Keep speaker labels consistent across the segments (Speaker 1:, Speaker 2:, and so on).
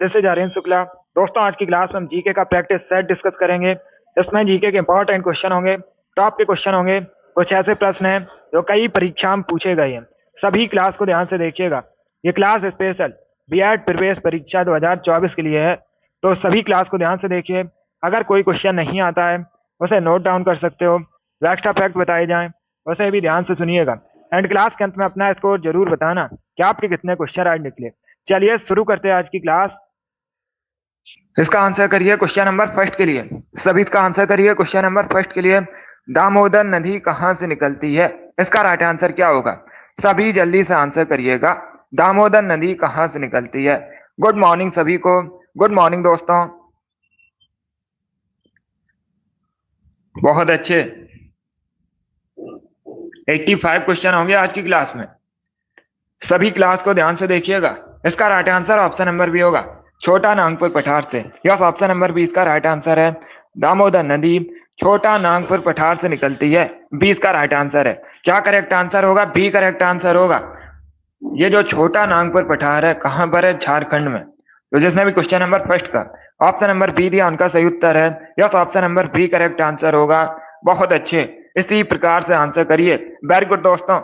Speaker 1: This is Aryan Shukla. दोस्तों, आज की क्लास में हम जीके का प्रैक्टिस सेट डिस्कस करेंगे। इसमें जीके के इंपॉर्टेंट क्वेश्चन होंगे, टॉप के क्वेश्चन होंगे, कुछ ऐसे प्रश्न हैं जो कई परीक्षा में पूछे गए हैं। सभी क्लास को ध्यान से देखिएगा। ये क्लास स्पेशल बीएड प्रवेश परीक्षा 2024 के लिए है, तो सभी क्लास को ध्यान से देखिए। अगर कोई क्वेश्चन नहीं आता है उसे नोट डाउन कर सकते हो। जो एक्स्ट्रा फैक्ट बताए जाएं उसे भी ध्यान से सुनिएगा। एंड क्लास के अंत में अपना स्कोर जरूर बताना कि आपके कितने क्वेश्चन आज निकले। चलिए शुरू करते हैं आज की क्लास। इसका आंसर करिए क्वेश्चन नंबर फर्स्ट के लिए। सभी इसका आंसर करिए क्वेश्चन नंबर फर्स्ट के लिए। दामोदर नदी कहां से निकलती है? इसका राइट आंसर क्या होगा? सभी जल्दी से आंसर करिएगा। दामोदर नदी कहां से निकलती है? गुड मॉर्निंग सभी को। गुड मॉर्निंग दोस्तों। बहुत अच्छे। 85 क्वेश्चन होंगे आज की क्लास में। सभी क्लास को ध्यान से देखिएगा। इसका right answer option number B होगा, छोटा नागपुर पठार से। यस, ऑप्शन नंबर बी इसका राइट आंसर है। दामोदर नदी छोटा नागपुर पठार से निकलती है। बी इसका राइट आंसर है। क्या करेक्ट आंसर होगा? बी करेक्ट आंसर होगा। ये जो छोटा नागपुर पठार है कहां पर है? झारखंड में। तो जिसने भी क्वेश्चन नंबर फर्स्ट का ऑप्शन नंबर बी दिया उनका सही उत्तर है। Yes, option number B correct answer होगा। बहुत अच्छे, इसी प्रकार से आंसर करिए। वेरी गुड दोस्तों।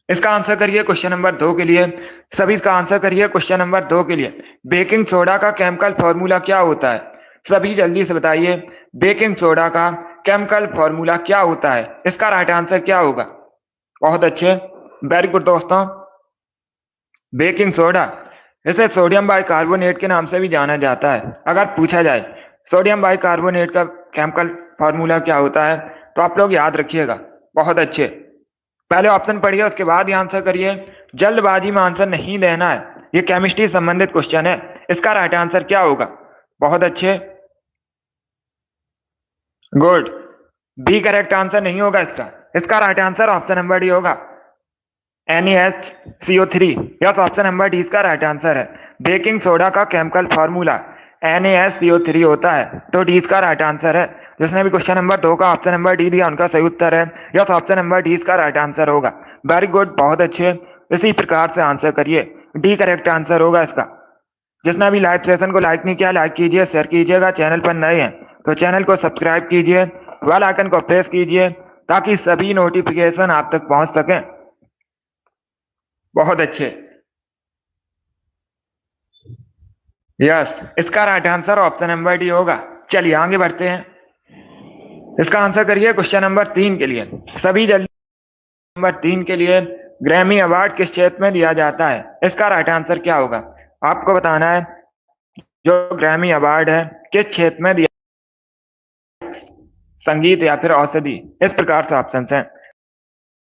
Speaker 1: इसका आंसर करिए क्वेश्चन नंबर 2 के लिए। सभी इसका आंसर करिए क्वेश्चन नंबर 2 के लिए। बेकिंग सोडा का केमिकल फॉर्मूला क्या होता है? सभी जल्दी से बताइए। बेकिंग सोडा का केमिकल फॉर्मूला क्या होता है? इसका राइट आंसर क्या होगा? बहुत अच्छे, वेरी गुड दोस्तों। बेकिंग सोडा, इसे सोडियम बाइकार्बोनेट के नाम से भी जाना जाता है। अगर पूछा जाए सोडियम बाइकार्बोनेट का केमिकल फॉर्मूला क्या होता है तो आप लोग याद रखिएगा। बहुत अच्छे, पहले ऑप्शन पढ़िए उसके बाद ही आंसर करिए। जल्दबाजी में आंसर नहीं देना है। ये केमिस्ट्री संबंधित क्वेश्चन है। इसका राइट आंसर क्या होगा? बहुत अच्छे, गुड। बी करेक्ट आंसर नहीं होगा इसका। इसका right answer option number D होगा, NaCO3। Yes, option number D इसका राइट आंसर है। बेकिंग सोडा का केमिकल फॉर्मूला NaCO3 होता है, तो डी इसका राइट आंसर है। जिसने भी क्वेश्चन नंबर 2 का ऑप्शन नंबर डी दिया उनका सही उत्तर है। यस, ऑप्शन नंबर डी इसका राइट आंसर होगा। वेरी गुड, बहुत अच्छे, इसी प्रकार से आंसर करिए। डी करेक्ट आंसर होगा इसका। जिसने भी लाइव सेशन को लाइक नहीं किया, लाइक कीजिए, शेयर कीजिएगा। चैनल पर नए हैं तो चैनल को सब्सक्राइब कीजिए, बेल आइकन को प्रेस कीजिए ताकि सभी नोटिफिकेशन आप तक पहुंच सकें। बहुत अच्छे, यस, इसका right answer option number D होगा। चलिए आगे बढ़ते हैं। इसका आंसर करिए क्वेश्चन नंबर 3 के लिए। सभी जल्दी। नंबर 3 के लिए ग्रैमी अवार्ड किस क्षेत्र में दिया जाता है? इसका राइट आंसर क्या होगा? आपको बताना है जो ग्रैमी अवार्ड है किस क्षेत्र में दिया, संगीत या फिर औषधि। इस प्रकार से ऑप्शन हैं।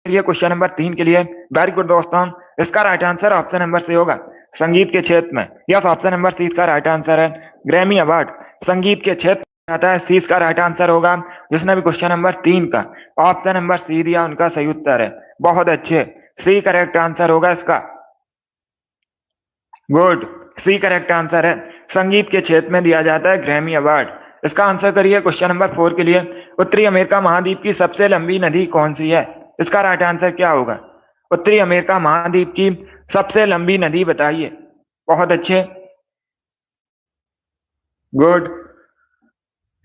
Speaker 1: क्वेश्चन नंबर 3 के लिए वेरी गुड दोस्तों। इसका right answer option number C होगा, संगीत के क्षेत्र में। यस, ऑप्शन नंबर सी इसका राइट आंसर है। ग्रैमी अवार्ड संगीत के क्षेत्र में आता है। सी इसका राइट आंसर होगा। जिसने भी क्वेश्चन नंबर 3 का ऑप्शन नंबर सी दिया उनका सही उत्तर है। बहुत अच्छे, सी करेक्ट आंसर होगा इसका। गुड, सी करेक्ट आंसर है। संगीत के क्षेत्र में दिया जाता है ग्रैमी अवार्ड। इसका आंसर करिए क्वेश्चन नंबर 4 के लिए। उत्तरी अमेरिका महाद्वीप की सबसे लंबी नदी कौन सी है? इसका राइट आंसर क्या होगा? उत्तरी अमेरिका महाद्वीप की सबसे लंबी नदी बताइए। बहुत अच्छे, गुड,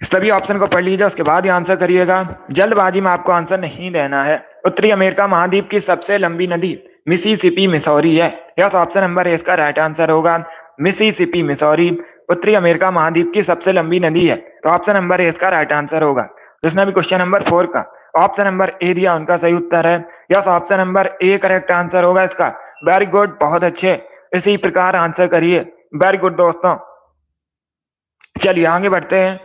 Speaker 1: सभी ऑप्शन को पढ़ लीजिए उसके बाद ही आंसर करिएगा। जल्दबाजी में आपको आंसर नहीं देना है। उत्तरी अमेरिका महाद्वीप की सबसे लंबी नदी मिसिसिपी मिसौरी है। यस, ऑप्शन नंबर ए इसका राइट आंसर होगा। मिसिसिपी मिसौरी उत्तरी अमेरिका महाद्वीप की सबसे लंबी नदी है, तो ऑप्शन नंबर ए इसका राइट आंसर होगा। जिसने भी क्वेश्चन नंबर 4 का ऑप्शन नंबर ए दिया उनका सही उत्तर है। Yes, option number A correct answer होगा इसका। वेरी गुड, बहुत अच्छे, इसी प्रकार आंसर करिए। वेरी गुड दोस्तों। चलिए आगे बढ़ते हैं।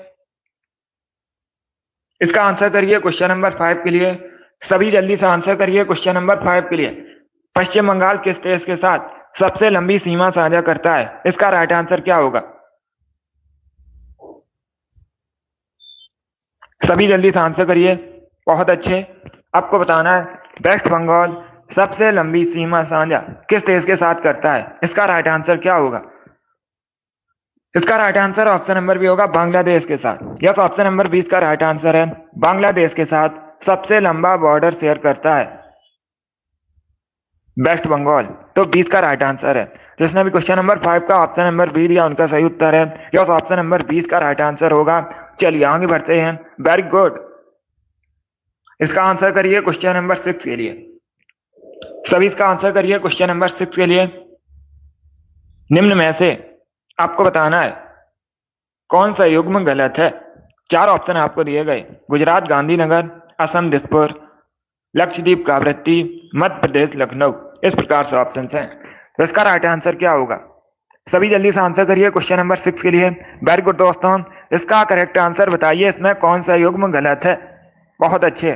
Speaker 1: इसका आंसर करिए क्वेश्चन नंबर 5 के लिए। सभी जल्दी से आंसर करिए क्वेश्चन नंबर 5 के लिए। पश्चिम बंगाल किस देश के साथ सबसे लंबी सीमा साझा करता है? इसका राइट आंसर क्या होगा? सभी जल्दी से आंसर करिए। बहुत अच्छे, आपको बताना है वेस्ट बंगाल सबसे लंबी सीमा साझा किस देश के साथ करता है? इसका राइट आंसर क्या होगा? इसका right answer option number B होगा, बांग्लादेश के साथ। यस, ऑप्शन नंबर 20 का राइट आंसर है। बांग्लादेश के साथ सबसे लंबा बॉर्डर शेयर करता है वेस्ट बंगाल, तो 20 का राइट आंसर है। जिसने भी क्वेश्चन नंबर 5 का ऑप्शन नंबर बी दिया उनका सही उत्तर है। यस, ऑप्शन नंबर 20 का राइट आंसर होगा। चलिए आगे बढ़ते हैं। Very good. इसका आंसर करिए क्वेश्चन नंबर 6 के लिए। सभी इसका आंसर करिए क्वेश्चन नंबर 6 के लिए। निम्न में से आपको बताना है कौन सा युग्म गलत है। 4 ऑप्शन आपको दिए गए। गुजरात गांधीनगर, असम दिसपुर, लक्षद्वीप कावरत्ती, मध्य प्रदेश लखनऊ। इस प्रकार से ऑप्शन हैं। तो इसका राइट आंसर क्या होगा? सभी जल्दी से आंसर करिए क्वेश्चन नंबर 6 के लिए। वेरी गुड दोस्तों, इसका करेक्ट आंसर बताइए, इसमें कौन सा युग्म गलत है। बहुत अच्छे।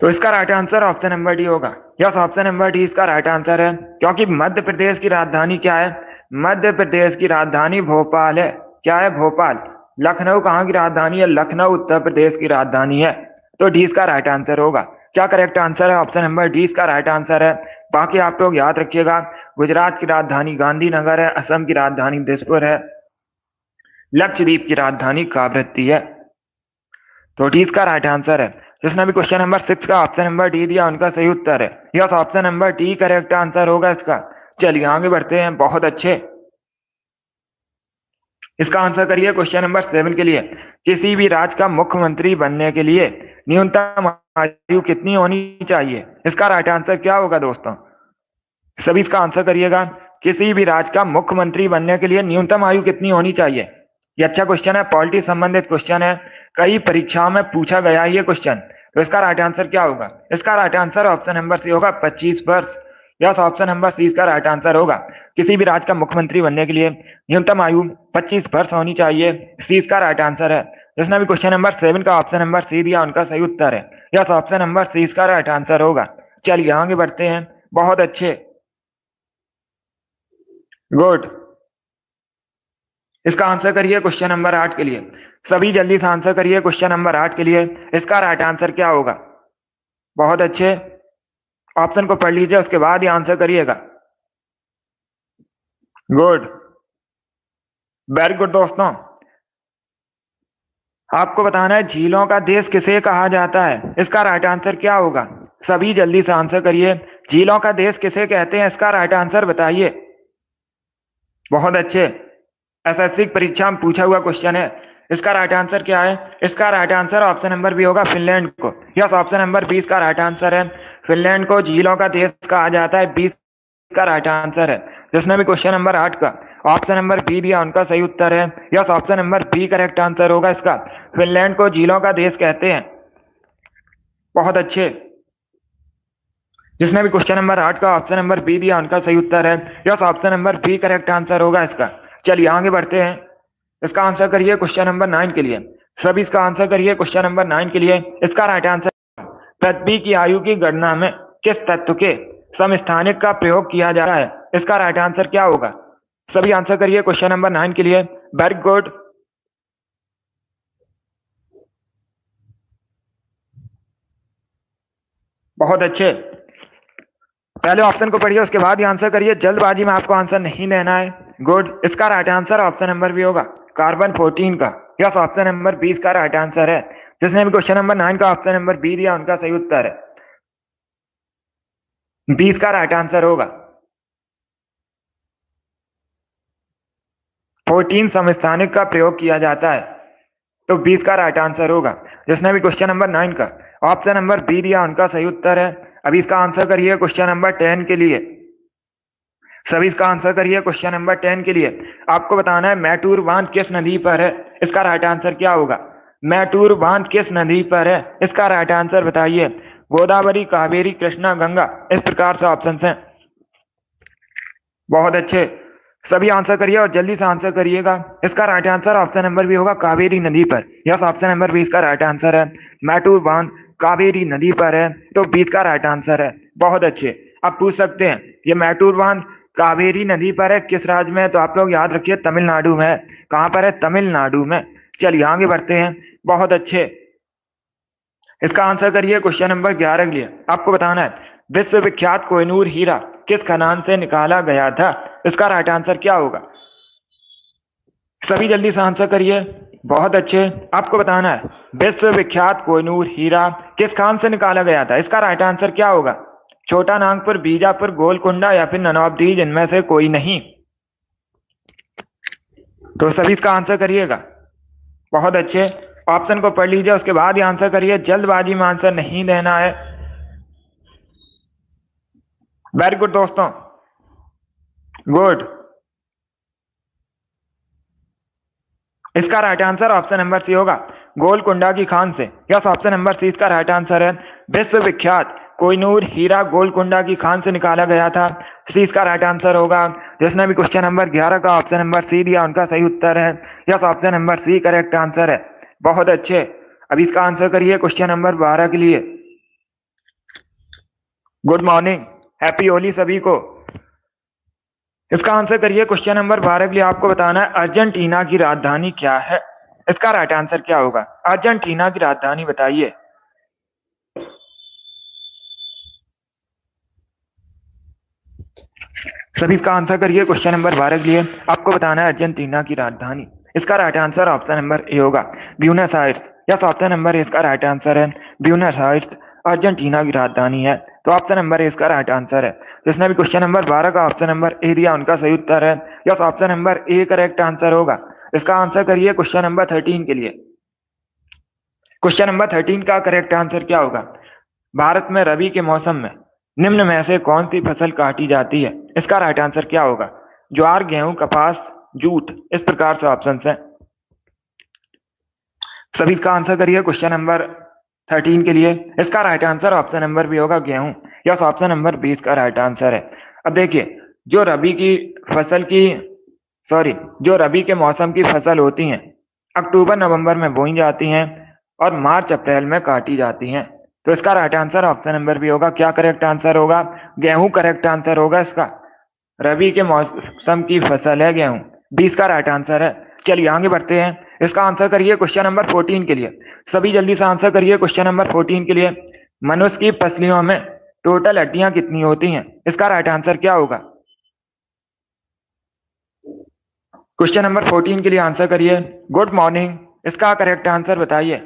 Speaker 1: तो इसका right answer option number D होगा। यस, ऑप्शन नंबर डी इसका राइट आंसर है, क्योंकि मध्य प्रदेश की राजधानी क्या है? मध्य प्रदेश की राजधानी भोपाल है। क्या है? भोपाल। लखनऊ कहाँ की राजधानी है? लखनऊ उत्तर प्रदेश की राजधानी है। तो डी इसका राइट आंसर होगा। क्या करेक्ट आंसर है? ऑप्शन नंबर डी इसका राइट आंसर है। बाकी आप लोग याद रखिएगा, गुजरात की राजधानी गांधीनगर है, असम की राजधानी दिसपुर है, लक्षद्वीप की राजधानी कावरत्ती है। तो डी इसका राइट आंसर है। जिसने भी क्वेश्चन नंबर 6 का ऑप्शन नंबर डी दिया उनका सही उत्तर है। Yes, option number D correct answer होगा इसका। चलिए आगे बढ़ते हैं। बहुत अच्छे। इसका आंसर करिए क्वेश्चन नंबर 7 के लिए। किसी भी राज्य का मुख्यमंत्री बनने के लिए न्यूनतम आयु कितनी होनी चाहिए? इसका राइट आंसर क्या होगा दोस्तों? सभी इसका आंसर करिएगा। किसी भी राज्य का मुख्यमंत्री बनने के लिए न्यूनतम आयु कितनी होनी चाहिए? ये अच्छा क्वेश्चन है, पॉलिटी संबंधित क्वेश्चन है, कई परीक्षाओं में पूछा गया है ये क्वेश्चन। तो इसका राइट आंसर क्या होगा? इसका right answer option number C होगा, 25 वर्ष। यस, ऑप्शन नंबर सी इसका राइट आंसर होगा। किसी भी राज्य का मुख्यमंत्री बनने के लिए न्यूनतम आयु 25 वर्ष होनी चाहिए। सी इसका राइट आंसर है। जिसने भी क्वेश्चन नंबर 7 का ऑप्शन नंबर सी दिया उनका सही उत्तर है। यस, ऑप्शन नंबर सी इसका राइट आंसर होगा। चलिए आगे बढ़ते हैं। बहुत अच्छे। गुड। इसका आंसर करिए क्वेश्चन नंबर 8 के लिए। सभी जल्दी से आंसर करिए क्वेश्चन नंबर 8 के लिए। इसका राइट आंसर क्या होगा? बहुत अच्छे। ऑप्शन को पढ़ लीजिए, उसके बाद ही आंसर करिएगा। गुड। वेरी गुड दोस्तों, आपको बताना है झीलों का देश किसे कहा जाता है। इसका राइट आंसर क्या होगा? सभी जल्दी से आंसर करिए। झीलों का देश किसे कहते हैं? इसका राइट आंसर बताइए। बहुत अच्छे। एसएससी की परीक्षा में पूछा हुआ क्वेश्चन है। इसका राइट आंसर क्या है? इसका right answer option number B होगा, फिनलैंड को। यस, ऑप्शन नंबर 20 का राइट आंसर है। फिनलैंड को झीलों का देश कहा जाता है, 20 का राइट आंसर है। जिसने भी क्वेश्चन नंबर 8 का ऑप्शन नंबर बी दिया उनका सही उत्तर है। Yes, option number B correct answer होगा इसका। फिनलैंड को झीलों का देश कहते हैं। बहुत अच्छे। जिसने भी क्वेश्चन नंबर 8 का ऑप्शन नंबर बी दिया उनका सही उत्तर है। Yes, option number B correct answer होगा इसका। चलिए आगे बढ़ते हैं। इसका आंसर करिए क्वेश्चन नंबर 9 के लिए। सभी इसका आंसर करिए क्वेश्चन नंबर 9 के लिए। इसका राइट आंसर, पृथ्वी की आयु की गणना में किस तत्व के समस्थानिक का प्रयोग किया जा रहा है? इसका राइट आंसर क्या होगा? सभी आंसर करिए क्वेश्चन नंबर 9 के लिए। Very good. बहुत अच्छे। पहले ऑप्शन को पढ़िए, उसके बाद ही आंसर करिए। जल्दबाजी में आपको आंसर नहीं देना है। गुड। इसका right answer option number B होगा, कार्बन 14 का। यस, ऑप्शन नंबर 20 का राइट आंसर है। जिसने भी क्वेश्चन नंबर 9 का ऑप्शन नंबर बी दिया उनका सही उत्तर है। 20 का राइट आंसर होगा। 14 समस्थानिक का प्रयोग किया जाता है, तो 20 का राइट आंसर होगा। जिसने भी क्वेश्चन नंबर 9 का ऑप्शन नंबर बी दिया उनका सही उत्तर है। अभी इसका आंसर करिए क्वेश्चन नंबर 10 के लिए। सभी इसका आंसर करिए क्वेश्चन नंबर 10 के लिए। आपको बताना है मैटूर बांध किस नदी पर है? इसका राइट आंसर क्या होगा? मैटूर बांध किस नदी पर है? इसका राइट आंसर बताइए। गोदावरी, कावेरी, कृष्णा, गंगा। इस प्रकार से ऑप्शन हैं। बहुत अच्छे। सभी आंसर करिए और जल्दी से आंसर करिएगा। इसका right answer option number B होगा, कावेरी नदी पर। यस, ऑप्शन नंबर 20 का राइट आंसर है। मैटूर बांध कावेरी नदी पर है, तो 20 का राइट आंसर है। बहुत अच्छे। आप पूछ सकते हैं ये मैटूर बांध कावेरी नदी पर है, किस राज्य में है? तो आप लोग याद रखिए तमिलनाडु में है। कहां पर है? तमिलनाडु में। चलिए आगे बढ़ते हैं। बहुत अच्छे। इसका आंसर करिए क्वेश्चन नंबर 11 के लिए। आपको बताना है विश्वविख्यात कोहिनूर हीरा किस खदान से निकाला गया था? इसका राइट आंसर क्या होगा? सभी जल्दी से आंसर करिए। बहुत अच्छे। आपको बताना है विश्वविख्यात कोहिनूर हीरा किस खान से निकाला गया था? इसका राइट आंसर क्या होगा? छोटा नागपुर, बीजापुर, गोलकुंडा या फिर नन ऑफ दीज, इनमें से कोई नहीं। तो सभी इसका आंसर करिएगा। बहुत अच्छे, ऑप्शन को पढ़ लीजिए, उसके बाद ही आंसर करिए, जल्दबाजी में आंसर नहीं देना है। वेरी गुड दोस्तों, गुड। इसका right answer option number C होगा, गोलकुंडा की खान से। यस, ऑप्शन नंबर सी इसका राइट आंसर है। विश्वविख्यात कोहिनूर हीरा गोलकुंडा की खान से निकाला गया था। सी इसका राइट आंसर होगा। जिसने भी क्वेश्चन नंबर 11 का ऑप्शन नंबर सी दिया, उनका सही उत्तर है। Yes, option number C correct answer है। बहुत अच्छे, अब इसका आंसर करिए क्वेश्चन नंबर 12 के लिए। गुड मॉर्निंग, हैप्पी होली सभी को। इसका आंसर करिए क्वेश्चन नंबर 12 के लिए। आपको बताना है अर्जेंटीना की राजधानी क्या है। इसका राइट आंसर क्या होगा? अर्जेंटीना की राजधानी बताइए। सभी इसका आंसर करिए क्वेश्चन नंबर 12 के लिए। आपको बताना है अर्जेंटीना की राजधानी। इसका right answer option number A होगा, Buenos Aires. Yes, option number A इसका राइट आंसर है। ब्यूनस आयर्स अर्जेंटीना की राजधानी है। तो ऑप्शन नंबर ए इसका राइट आंसर है। जिसने भी क्वेश्चन नंबर 12 का ऑप्शन नंबर ए दिया, उनका सही उत्तर है। Yes, option number A correct answer होगा। इसका आंसर करिए क्वेश्चन नंबर 13 के लिए। क्वेश्चन नंबर 13 का करेक्ट आंसर क्या होगा? भारत में रबी के मौसम में निम्न में से कौन सी फसल काटी जाती है? इसका राइट आंसर क्या होगा? ज्वार, गेहूं, कपास, जूट, इस प्रकार से ऑप्शन है। सभी इसका आंसर करिए क्वेश्चन नंबर 13 के लिए। इसका right answer option number B होगा, गेहूं। यस, ऑप्शन नंबर बी इसका राइट आंसर है। अब देखिए, जो रबी के मौसम की फसल होती हैं, अक्टूबर नवंबर में बोई जाती हैं और मार्च अप्रैल में काटी जाती हैं। तो इसका right answer option number B होगा। क्या करेक्ट आंसर होगा? गेहूं करेक्ट आंसर होगा इसका। रबी के मौसम की फसल है गेहूं, 20 का राइट आंसर है। चलिए आगे बढ़ते हैं। इसका आंसर करिए क्वेश्चन नंबर 14 के लिए। सभी जल्दी से आंसर करिए क्वेश्चन नंबर 14 के लिए। मनुष्य की पसलियों में टोटल हड्डियां कितनी होती हैं? इसका राइट आंसर क्या होगा? क्वेश्चन नंबर 14 के लिए आंसर करिए। गुड मॉर्निंग, इसका करेक्ट आंसर बताइए।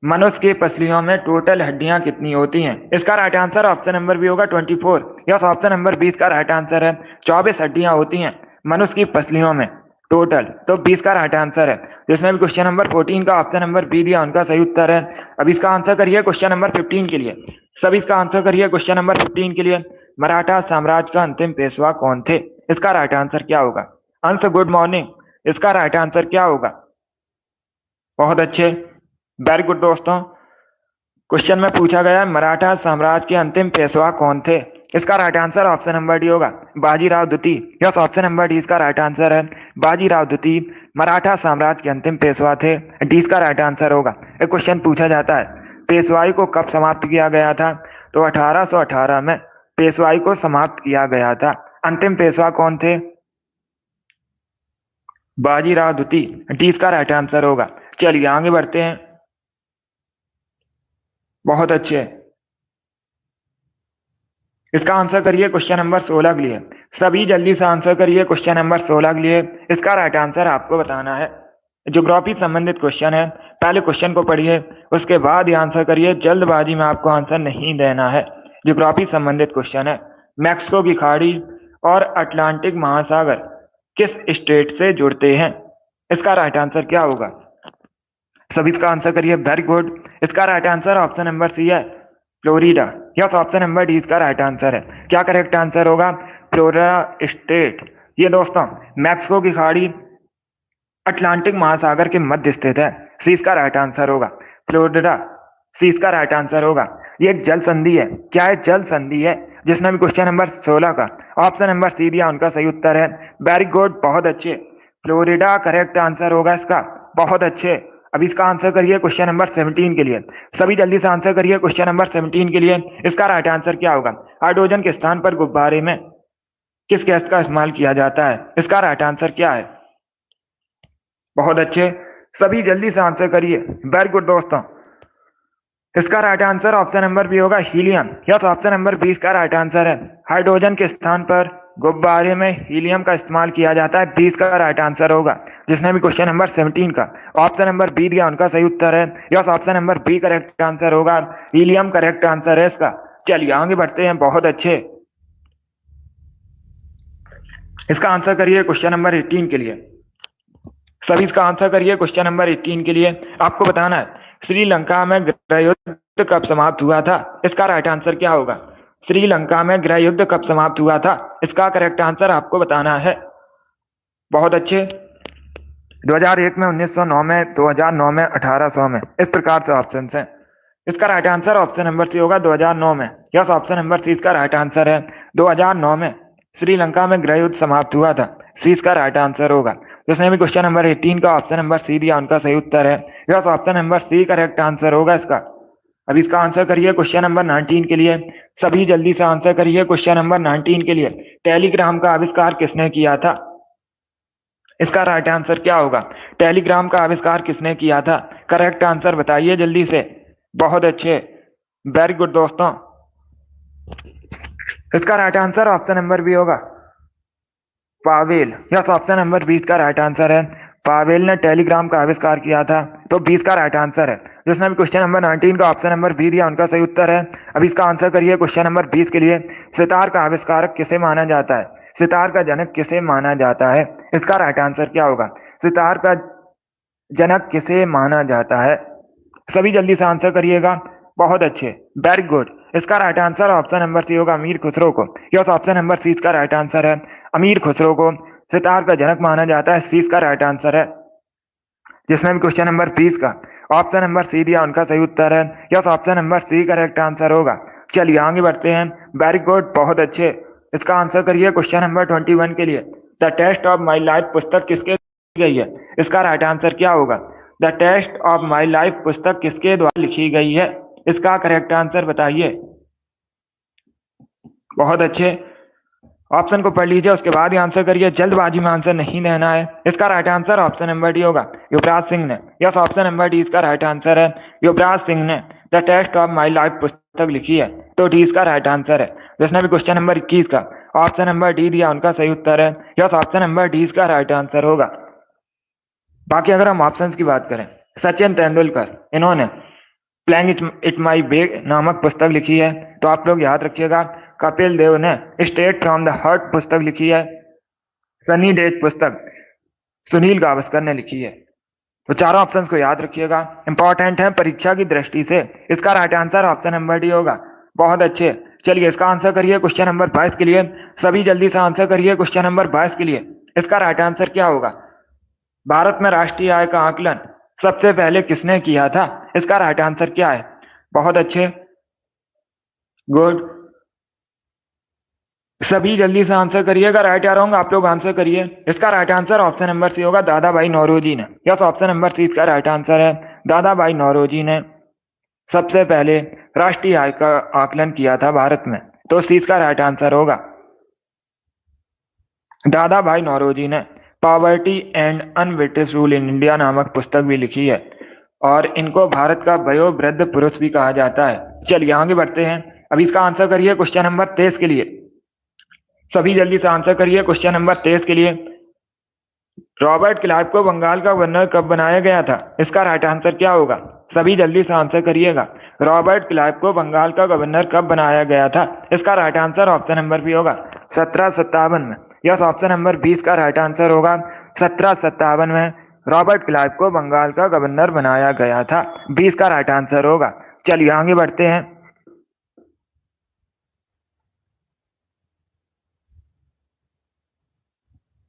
Speaker 1: मनुष्य की पसलियों में टोटल हड्डियां कितनी होती हैं? इसका right answer option number B होगा, 24। यस, ऑप्शन नंबर 20 का राइट आंसर है। 24 हड्डियां होती हैं मनुष्य की पसलियों में टोटल, तो 20 का राइट आंसर है। जिसने भी क्वेश्चन नंबर 14 का ऑप्शन नंबर बी दिया, उनका सही उत्तर है। अब इसका आंसर करिए क्वेश्चन नंबर 15 के लिए। सभी इसका आंसर करिए क्वेश्चन नंबर 15 के लिए। मराठा साम्राज्य का अंतिम पेशवा कौन थे? इसका राइट आंसर क्या होगा? अंश, गुड मॉर्निंग, इसका राइट आंसर क्या होगा? बहुत अच्छे, वेरी गुड दोस्तों। क्वेश्चन में पूछा गया है मराठा साम्राज्य के अंतिम पेशवा कौन थे? इसका right answer option number D होगा, बाजीराव द्वितीय। यस, ऑप्शन नंबर डी इसका राइट आंसर है। बाजीराव द्वितीय मराठा साम्राज्य के अंतिम पेशवा थे। डी इसका राइट आंसर होगा। एक क्वेश्चन पूछा जाता है पेशवाई को कब समाप्त किया गया था? तो 1818 में पेशवाई को समाप्त किया गया था। अंतिम पेशवा कौन थे? बाजीराव द्वितीय। डी इसका राइट आंसर होगा। चलिए आगे बढ़ते हैं। बहुत अच्छे, इसका आंसर करिए क्वेश्चन नंबर 16 के लिए। सभी जल्दी से आंसर करिए क्वेश्चन नंबर 16 के लिए। इसका राइट आंसर आपको बताना है। ज्योग्राफी संबंधित क्वेश्चन है। पहले क्वेश्चन को पढ़िए, उसके बाद ही आंसर करिए। जल्दबाजी में आपको आंसर नहीं देना है। ज्योग्राफी संबंधित क्वेश्चन है। मैक्सिको की खाड़ी और अटलांटिक महासागर किस स्टेट से जुड़ते हैं? इसका राइट आंसर क्या होगा? सभी इसका आंसर करिए। वेरी गुड, इसका right answer option number C है, Florida. Yes, option number D इसका राइट आंसर है। क्या करेक्ट आंसर होगा? Florida state. ये दोस्तों मैक्सिको की खाड़ी अटलांटिक महासागर के मध्य स्थित है। सी इसका राइट आंसर होगा, फ्लोरिडा। सी इसका राइट आंसर होगा। ये एक जल संधि है। क्या है? जल संधि है। जिसने भी क्वेश्चन नंबर 16 का ऑप्शन नंबर सी दिया, उनका सही उत्तर है। वेरी गुड, बहुत अच्छे, फ्लोरिडा करेक्ट आंसर होगा इसका। बहुत अच्छे, अब इसका आंसर करिए क्वेश्चन नंबर 17 के लिए। सभी जल्दी से आंसर करिए क्वेश्चन नंबर 17 के लिए। इसका राइट आंसर क्या होगा? हाइड्रोजन के स्थान पर गुब्बारे में किस गैस का इस्तेमाल किया जाता है? इसका राइट आंसर क्या है? बहुत अच्छे, सभी जल्दी से आंसर करिए। वेरी गुड दोस्तों, इसका right answer option number B होगा, हीलियम। यस, ऑप्शन नंबर 20 का राइट आंसर है। हाइड्रोजन के स्थान पर गुब्बारे में हीलियम का इस्तेमाल किया जाता है। 20 का राइट आंसर होगा। जिसने भी क्वेश्चन नंबर 17 का ऑप्शन नंबर बी दिया उनका सही उत्तर है। Yes, option number B correct answer होगा। हीलियम करेक्ट आंसर है इसका। चलिए आगे बढ़ते हैं। बहुत अच्छे। इसका आंसर करिए क्वेश्चन नंबर 18 के लिए। सभी इसका आंसर करिए क्वेश्चन नंबर 18 के लिए। आपको बताना है श्रीलंका में गृह युद्ध कब समाप्त हुआ था। इसका राइट आंसर क्या होगा। श्रीलंका में गृह युद्ध कब समाप्त हुआ था, इसका करेक्ट आंसर आपको बताना है। बहुत अच्छे। 2001 में, 1909 में, 2009 में, 1800 में, इस प्रकार से ऑप्शन हैं। इसका right answer option number C होगा 2009 में। यस, ऑप्शन नंबर सी इसका राइट आंसर है। 2009 में श्रीलंका में गृह युद्ध समाप्त हुआ था। सी इसका राइट आंसर होगा। जिसने भी क्वेश्चन नंबर 18 का ऑप्शन नंबर सी दिया उनका सही उत्तर है। Yes, option number C correct answer होगा इसका। अब इसका आंसर करिए क्वेश्चन नंबर 19 के लिए। सभी जल्दी से आंसर करिए क्वेश्चन नंबर 19 के लिए। टेलीग्राम का आविष्कार किसने किया था, इसका राइट आंसर क्या होगा। टेलीग्राम का आविष्कार किसने किया था, करेक्ट आंसर बताइए जल्दी से। बहुत अच्छे, वेरी गुड दोस्तों। इसका right answer option number B होगा, पावेल। यस, ऑप्शन नंबर 20 का राइट आंसर है। पावेल ने टेलीग्राम का आविष्कार किया था, तो 20 का राइट आंसर है। जिसने भी क्वेश्चन नंबर 19 का ऑप्शन नंबर बी दिया उनका सही उत्तर है। अब इसका आंसर करिए क्वेश्चन नंबर 20 के लिए। सितार का आविष्कारक किसे माना जाता है, सितार का जनक किसे माना जाता है, इसका राइट आंसर क्या होगा। सितार का जनक किसे माना जाता है। सभी जल्दी से आंसर करिएगा। बहुत अच्छे, वेरी गुड। इसका right answer option number C होगा, अमीर खुसरो को। यस, ऑप्शन नंबर सी इसका राइट आंसर है। अमीर खुसरो को सितार का जनक माना जाता है। सी इसका राइट आंसर है। जिसने भी क्वेश्चन नंबर 20 का ऑप्शन नंबर सी दिया उनका सही उत्तर है। Yes, option number C correct answer होगा। चलिए आगे बढ़ते हैं। वेरी गुड, बहुत अच्छे। इसका आंसर करिए क्वेश्चन नंबर 21 के लिए। The test of my life पुस्तक किसके लिखी गई है, इसका राइट आंसर क्या होगा। The test of my life पुस्तक किसके द्वारा लिखी गई है, इसका करेक्ट आंसर बताइए। बहुत अच्छे, ऑप्शन को पढ़ लीजिए, उसके बाद ही आंसर करिए। जल्दबाजी में आंसर नहीं देना है। इसका right answer option number D होगा, युवराज सिंह ने। यस, ऑप्शन नंबर डी इसका राइट आंसर है। युवराज सिंह ने the test of my life पुस्तक लिखी है, तो डी इसका राइट आंसर है। जिसने भी क्वेश्चन नंबर 21 का ऑप्शन नंबर डी दिया उनका सही उत्तर है। यस, ऑप्शन नंबर डी इसका राइट आंसर होगा। बाकी अगर हम ऑप्शन की बात करें, सचिन तेंदुलकर, इन्होंने प्लेइंग इट माई वे नामक पुस्तक लिखी है, तो आप लोग याद रखिएगा। कपिल देव ने स्ट्रेट फ्रॉम द हार्ट पुस्तक लिखी है। सनी डेज पुस्तक सुनील गावस्कर ने लिखी है। तो चारों ऑप्शंस को याद रखिएगा, इंपॉर्टेंट है परीक्षा की दृष्टि से। इसका right answer option number D होगा। बहुत अच्छे। चलिए इसका आंसर करिए क्वेश्चन नंबर 22 के लिए। सभी जल्दी से आंसर करिए क्वेश्चन नंबर 22 के लिए। इसका राइट आंसर क्या होगा। भारत में राष्ट्रीय आय का आकलन सबसे पहले किसने किया था, इसका राइट आंसर क्या है। बहुत अच्छे, गुड। सभी जल्दी से आंसर करिएगा। राइट या रॉन्ग आप लोग आंसर करिए। इसका right answer option number C होगा, दादा भाई नौरोजी ने। यस, ऑप्शन नंबर सी इसका राइट आंसर है। दादा भाई नौरोजी ने सबसे पहले राष्ट्रीय आय का आकलन किया था भारत में, तो सी इसका राइट आंसर होगा। दादा भाई नौरोजी ने poverty and un-British rule in India नामक पुस्तक भी लिखी है, और इनको भारत का वयोवृद्ध पुरुष भी कहा जाता है। चलिए आगे बढ़ते हैं। अब इसका आंसर करिए क्वेश्चन नंबर 23 के लिए। सभी जल्दी से आंसर करिए क्वेश्चन नंबर 23 के लिए। रॉबर्ट क्लाइव को बंगाल का गवर्नर कब बनाया गया था, इसका राइट आंसर क्या होगा। सभी जल्दी से आंसर करिएगा। रॉबर्ट क्लाइव को बंगाल का गवर्नर कब बनाया गया था, इसका right answer option number B होगा, 1757 में। यस, ऑप्शन नंबर 20 का राइट आंसर होगा। 1757 में रॉबर्ट क्लाइव को बंगाल का गवर्नर बनाया गया था। 20 का राइट आंसर होगा। चलिए आगे बढ़ते हैं।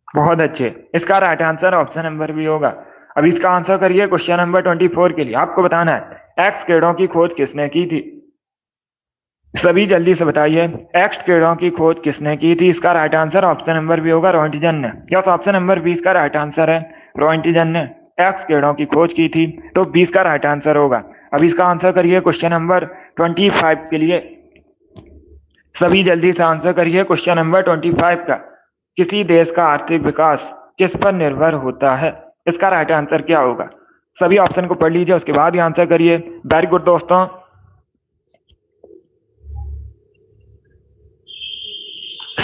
Speaker 1: बहुत अच्छे, इसका right answer option number B होगा। अब इसका आंसर करिए क्वेश्चन नंबर 24 के लिए। आपको बताना है एक्स कीड़ों की खोज किसने की थी। सभी जल्दी से बताइए, एक्स कीड़ों की खोज किसने की थी, इसका right answer option number B होगा, रोइंटजन ने। यस, ऑप्शन नंबर 20 का राइट आंसर है। रोइंटजन ने एक्स कीड़ों की खोज की थी, तो 20 का राइट आंसर होगा। अब इसका आंसर करिए क्वेश्चन नंबर 25 के लिए। सभी जल्दी से आंसर करिए क्वेश्चन नंबर 25 का। किसी देश का आर्थिक विकास किस पर निर्भर होता है, इसका राइट आंसर क्या होगा। सभी ऑप्शन को पढ़ लीजिए, उसके बाद ही आंसर करिए। वेरी गुड दोस्तों।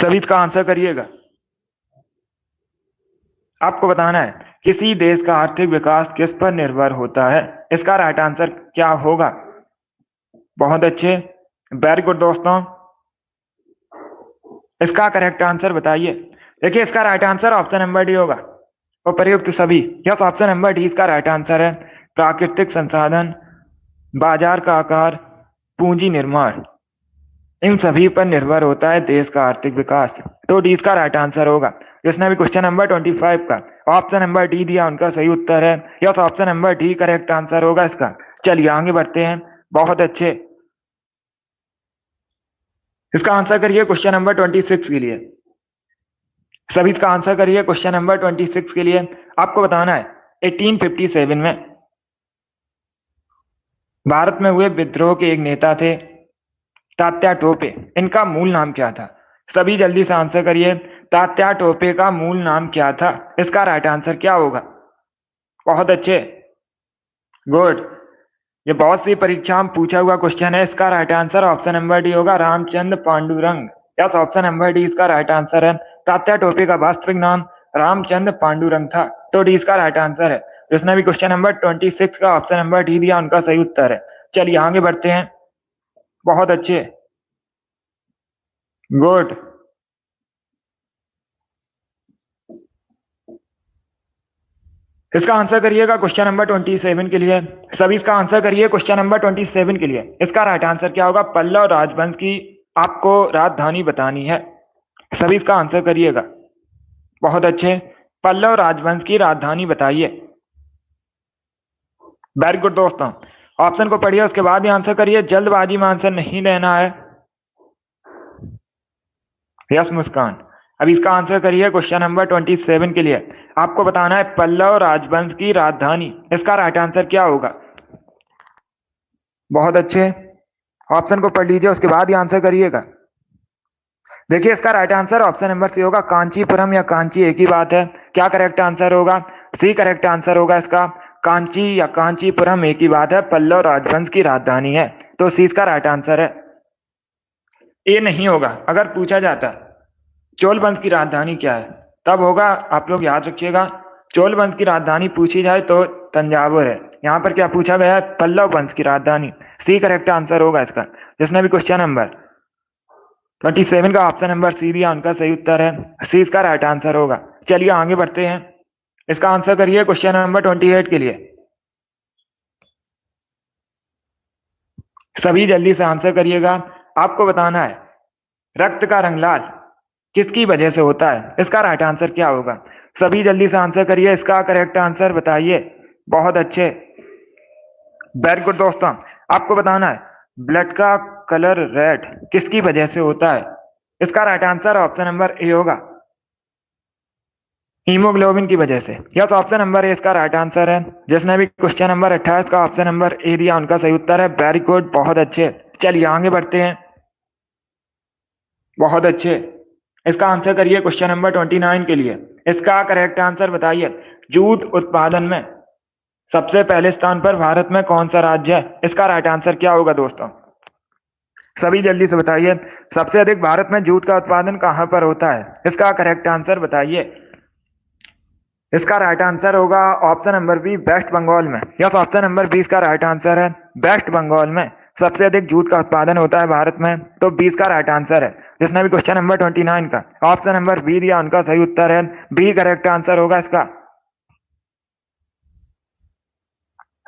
Speaker 1: सभी इसका आंसर करिएगा। आपको बताना है किसी देश का आर्थिक विकास किस पर निर्भर होता है। इसका राइट आंसर क्या होगा? बहुत अच्छे, वेरी गुड दोस्तों। इसका करेक्ट आंसर बताइए। देखिए इसका right answer option number D होगा, उपर्युक्त सभी। यस, ऑप्शन नंबर डी इसका राइट आंसर है। प्राकृतिक संसाधन, बाजार का आकार, पूंजी निर्माण, इन सभी पर निर्भर होता है देश का आर्थिक विकास। तो डी इसका राइट आंसर होगा। जिसने भी क्वेश्चन नंबर 25 का ऑप्शन नंबर डी दिया उनका सही उत्तर है। Yes, option number D correct answer होगा इसका। चलिए आगे बढ़ते हैं। बहुत अच्छे, इसका आंसर करिए क्वेश्चन नंबर 26 के लिए। सभी इसका आंसर करिए क्वेश्चन नंबर 26 के लिए। आपको बताना है 1857 में भारत में हुए विद्रोह के एक नेता थे तात्या टोपे। इनका मूल नाम क्या था? सभी जल्दी से आंसर करिए। तात्या टोपे का मूल नाम क्या था? इसका राइट आंसर क्या होगा? बहुत अच्छे, गुड। ये बहुत सी परीक्षा में पूछा हुआ क्वेश्चन है। इसका right answer option number D होगा, Ramchandra Pandurang. Yes, option number D इसका राइट आंसर है। तात्या टोपे का वास्तविक नाम रामचंद्र पांडुरंग था। तो डी इसका राइट आंसर है। जिसने भी क्वेश्चन नंबर 26 का ऑप्शन नंबर डी दिया उनका सही उत्तर है। चलिए आगे बढ़ते हैं। बहुत अच्छे, गुड। इसका आंसर करिएगा क्वेश्चन नंबर 27 के लिए। सभी इसका आंसर करिए क्वेश्चन नंबर 27 के लिए। इसका राइट आंसर क्या होगा? पल्लव राजवंश की आपको राजधानी बतानी है। सभी इसका आंसर करिएगा। बहुत अच्छे, पल्लव राजवंश की राजधानी बताइए। वेरी गुड दोस्तों। ऑप्शन को पढ़िए उसके बाद ही आंसर करिए, जल्दबाजी में आंसर नहीं लेना है। यस मुस्कान, अब इसका आंसर करिए क्वेश्चन नंबर 27 के लिए। आपको बताना है पल्लव राजवंश की राजधानी। इसका राइट आंसर क्या होगा? बहुत अच्छे, ऑप्शन को पढ़ लीजिए उसके बाद ही आंसर करिएगा। देखिए इसका right answer option number C होगा, कांचीपुरम या कांची एक ही बात है। क्या करेक्ट आंसर होगा? सी करेक्ट आंसर होगा इसका। कांची या कांचीपुरम एक ही बात है, पल्लव राजवंश की राजधानी है। तो सी इसका राइट आंसर है। ए नहीं होगा। अगर पूछा जाता चोल वंश की राजधानी क्या है तब होगा। आप लोग याद रखिएगा, चोल वंश की राजधानी पूछी जाए तो तंजावुर है। यहाँ पर क्या पूछा गया है? पल्लव वंश की राजधानी। सी करेक्ट आंसर होगा इसका। जिसने भी क्वेश्चन नंबर 27 का ऑप्शन नंबर सी दिया उनका सही उत्तर है। सी इसका राइट आंसर होगा। चलिए आगे बढ़ते हैं। इसका आंसर करिए क्वेश्चन नंबर 28 के लिए। सभी जल्दी से आंसर करिएगा। आपको बताना है रक्त का रंग लाल किसकी वजह से होता है। इसका राइट आंसर क्या होगा? सभी जल्दी से आंसर करिए। इसका करेक्ट आंसर बताइए। बहुत अच्छे, वेरी गुड दोस्तों। आपको बताना है ब्लड का कलर रेड किसकी वजह से होता है। इसका right answer option number A होगा, हीमोग्लोबिन की वजह से। यस, ऑप्शन नंबर ए इसका राइट आंसर है। जिसने भी क्वेश्चन नंबर 28 का ऑप्शन नंबर ए दिया उनका सही उत्तर है। वेरी गुड, बहुत अच्छे। चलिए आगे बढ़ते हैं। बहुत अच्छे, इसका आंसर करिए क्वेश्चन नंबर 29 के लिए। इसका करेक्ट आंसर बताइए। जूट उत्पादन में सबसे पहले स्थान पर भारत में कौन सा राज्य है। इसका राइट आंसर क्या होगा दोस्तों? सभी जल्दी से बताइए। सबसे अधिक भारत में जूट का उत्पादन कहां पर होता है। इसका करेक्ट आंसर बताइए। इसका राइट आंसर होगा option number B, West Bengal में। यस, ऑप्शन नंबर बी इसका राइट आंसर है। वेस्ट बंगाल में सबसे अधिक जूट का उत्पादन होता है भारत में। तो 20 का राइट आंसर है। जिसने भी क्वेश्चन नंबर 29 का ऑप्शन नंबर बी दिया उनका सही उत्तर है। बी करेक्ट आंसर होगा इसका।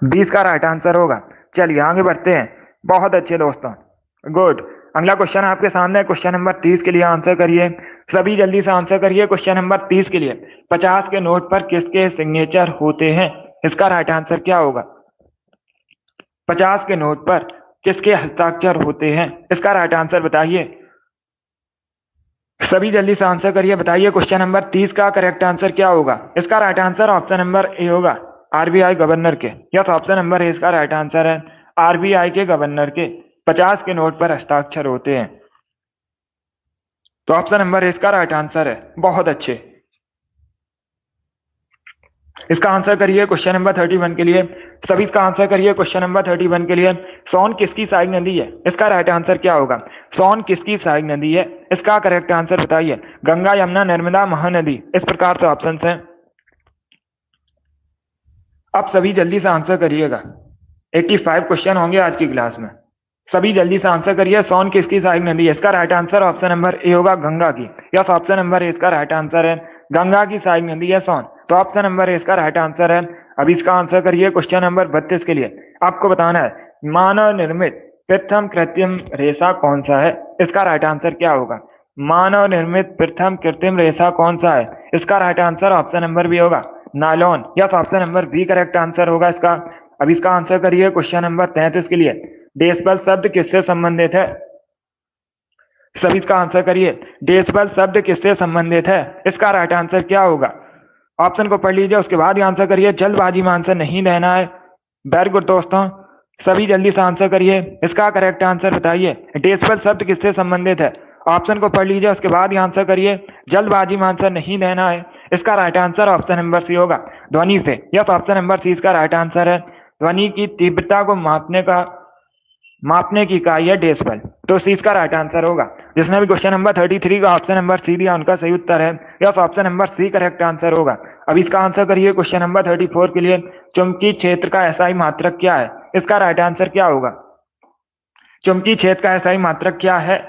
Speaker 1: 20 का राइट आंसर होगा। चलिए आगे बढ़ते हैं। बहुत अच्छे दोस्तों, गुड। अगला क्वेश्चन आपके सामने है। क्वेश्चन नंबर 30 के लिए आंसर करिए। सभी जल्दी से आंसर करिए क्वेश्चन नंबर 30 के लिए। 50 के नोट पर किसके सिग्नेचर होते हैं। इसका राइट आंसर क्या होगा? 50 के नोट पर किसके हस्ताक्षर होते हैं। इसका राइट आंसर बताइए। सभी जल्दी से आंसर करिए। बताइए क्वेश्चन नंबर 30 का करेक्ट आंसर क्या होगा। इसका right answer option number A होगा, आरबीआई गवर्नर के। यस, ऑप्शन नंबर ए इसका राइट आंसर है। आरबीआई के गवर्नर के 50 के नोट पर हस्ताक्षर होते हैं। तो ऑप्शन नंबर ए इसका राइट आंसर है। बहुत अच्छे, इसका आंसर करिए क्वेश्चन नंबर 31 के लिए। सभी इसका आंसर करिए क्वेश्चन नंबर 31 के लिए। सोन किसकी सहायक नदी है? इसका राइट आंसर क्या होगा? सोन किसकी सहायक नदी है? इसका करेक्ट आंसर बताइए। गंगा, यमुना, नर्मदा, महानदी, इस प्रकार से ऑप्शन है। आप सभी जल्दी से आंसर करिएगा। 85 क्वेश्चन होंगे आज की क्लास में। सभी जल्दी से आंसर करिए। सोन किसकी सहायक नदी है? इसका right answer option number A होगा, गंगा की। यस, ऑप्शन नंबर ए इसका राइट आंसर है। गंगा की सहायक नदी है सोन, तो ऑप्शन नंबर ए इसका राइट आंसर है। अब इसका आंसर करिए क्वेश्चन नंबर 32 के लिए। आपको बताना है मानव निर्मित प्रथम कृत्रिम रेशा कौन सा है? इसका राइट आंसर क्या होगा? मानव निर्मित प्रथम कृत्रिम रेशा कौन सा है? इसका right answer option number B होगा, nylon. Yes, option number B correct answer होगा इसका। अब इसका आंसर करिए क्वेश्चन नंबर 33 के लिए। देशबल शब्द किससे संबंधित है? सभी इसका आंसर करिए। देशबल शब्द किससे संबंधित है? इसका राइट आंसर क्या होगा? ऑप्शन को पढ़ लीजिए, उसके बाद ही आंसर करिए। जल्दबाजी में आंसर नहीं देना है। वेरी गुड दोस्तों, सभी जल्दी से आंसर करिए। इसका करेक्ट आंसर बताइए। देशबल शब्द किससे संबंधित है? ऑप्शन को पढ़ लीजिए, उसके बाद ही आंसर करिए। जल्दबाजी में आंसर नहीं देना है। इसका right answer option number C होगा, ध्वनि से। यस, ऑप्शन नंबर सी इसका राइट आंसर है। ध्वनि की तीव्रता को मापने की इकाई है डेसिबल, तो सी इसका राइट आंसर होगा। जिसने भी क्वेश्चन नंबर 33 का ऑप्शन नंबर सी दिया उनका सही उत्तर है। Yes, option number C correct answer होगा। अब इसका आंसर करिए क्वेश्चन नंबर 34 के लिए। चुंबकीय क्षेत्र का एसआई मात्रक क्या है? इसका राइट आंसर क्या होगा? चुंबकीय क्षेत्र का एसआई मात्रक क्या है?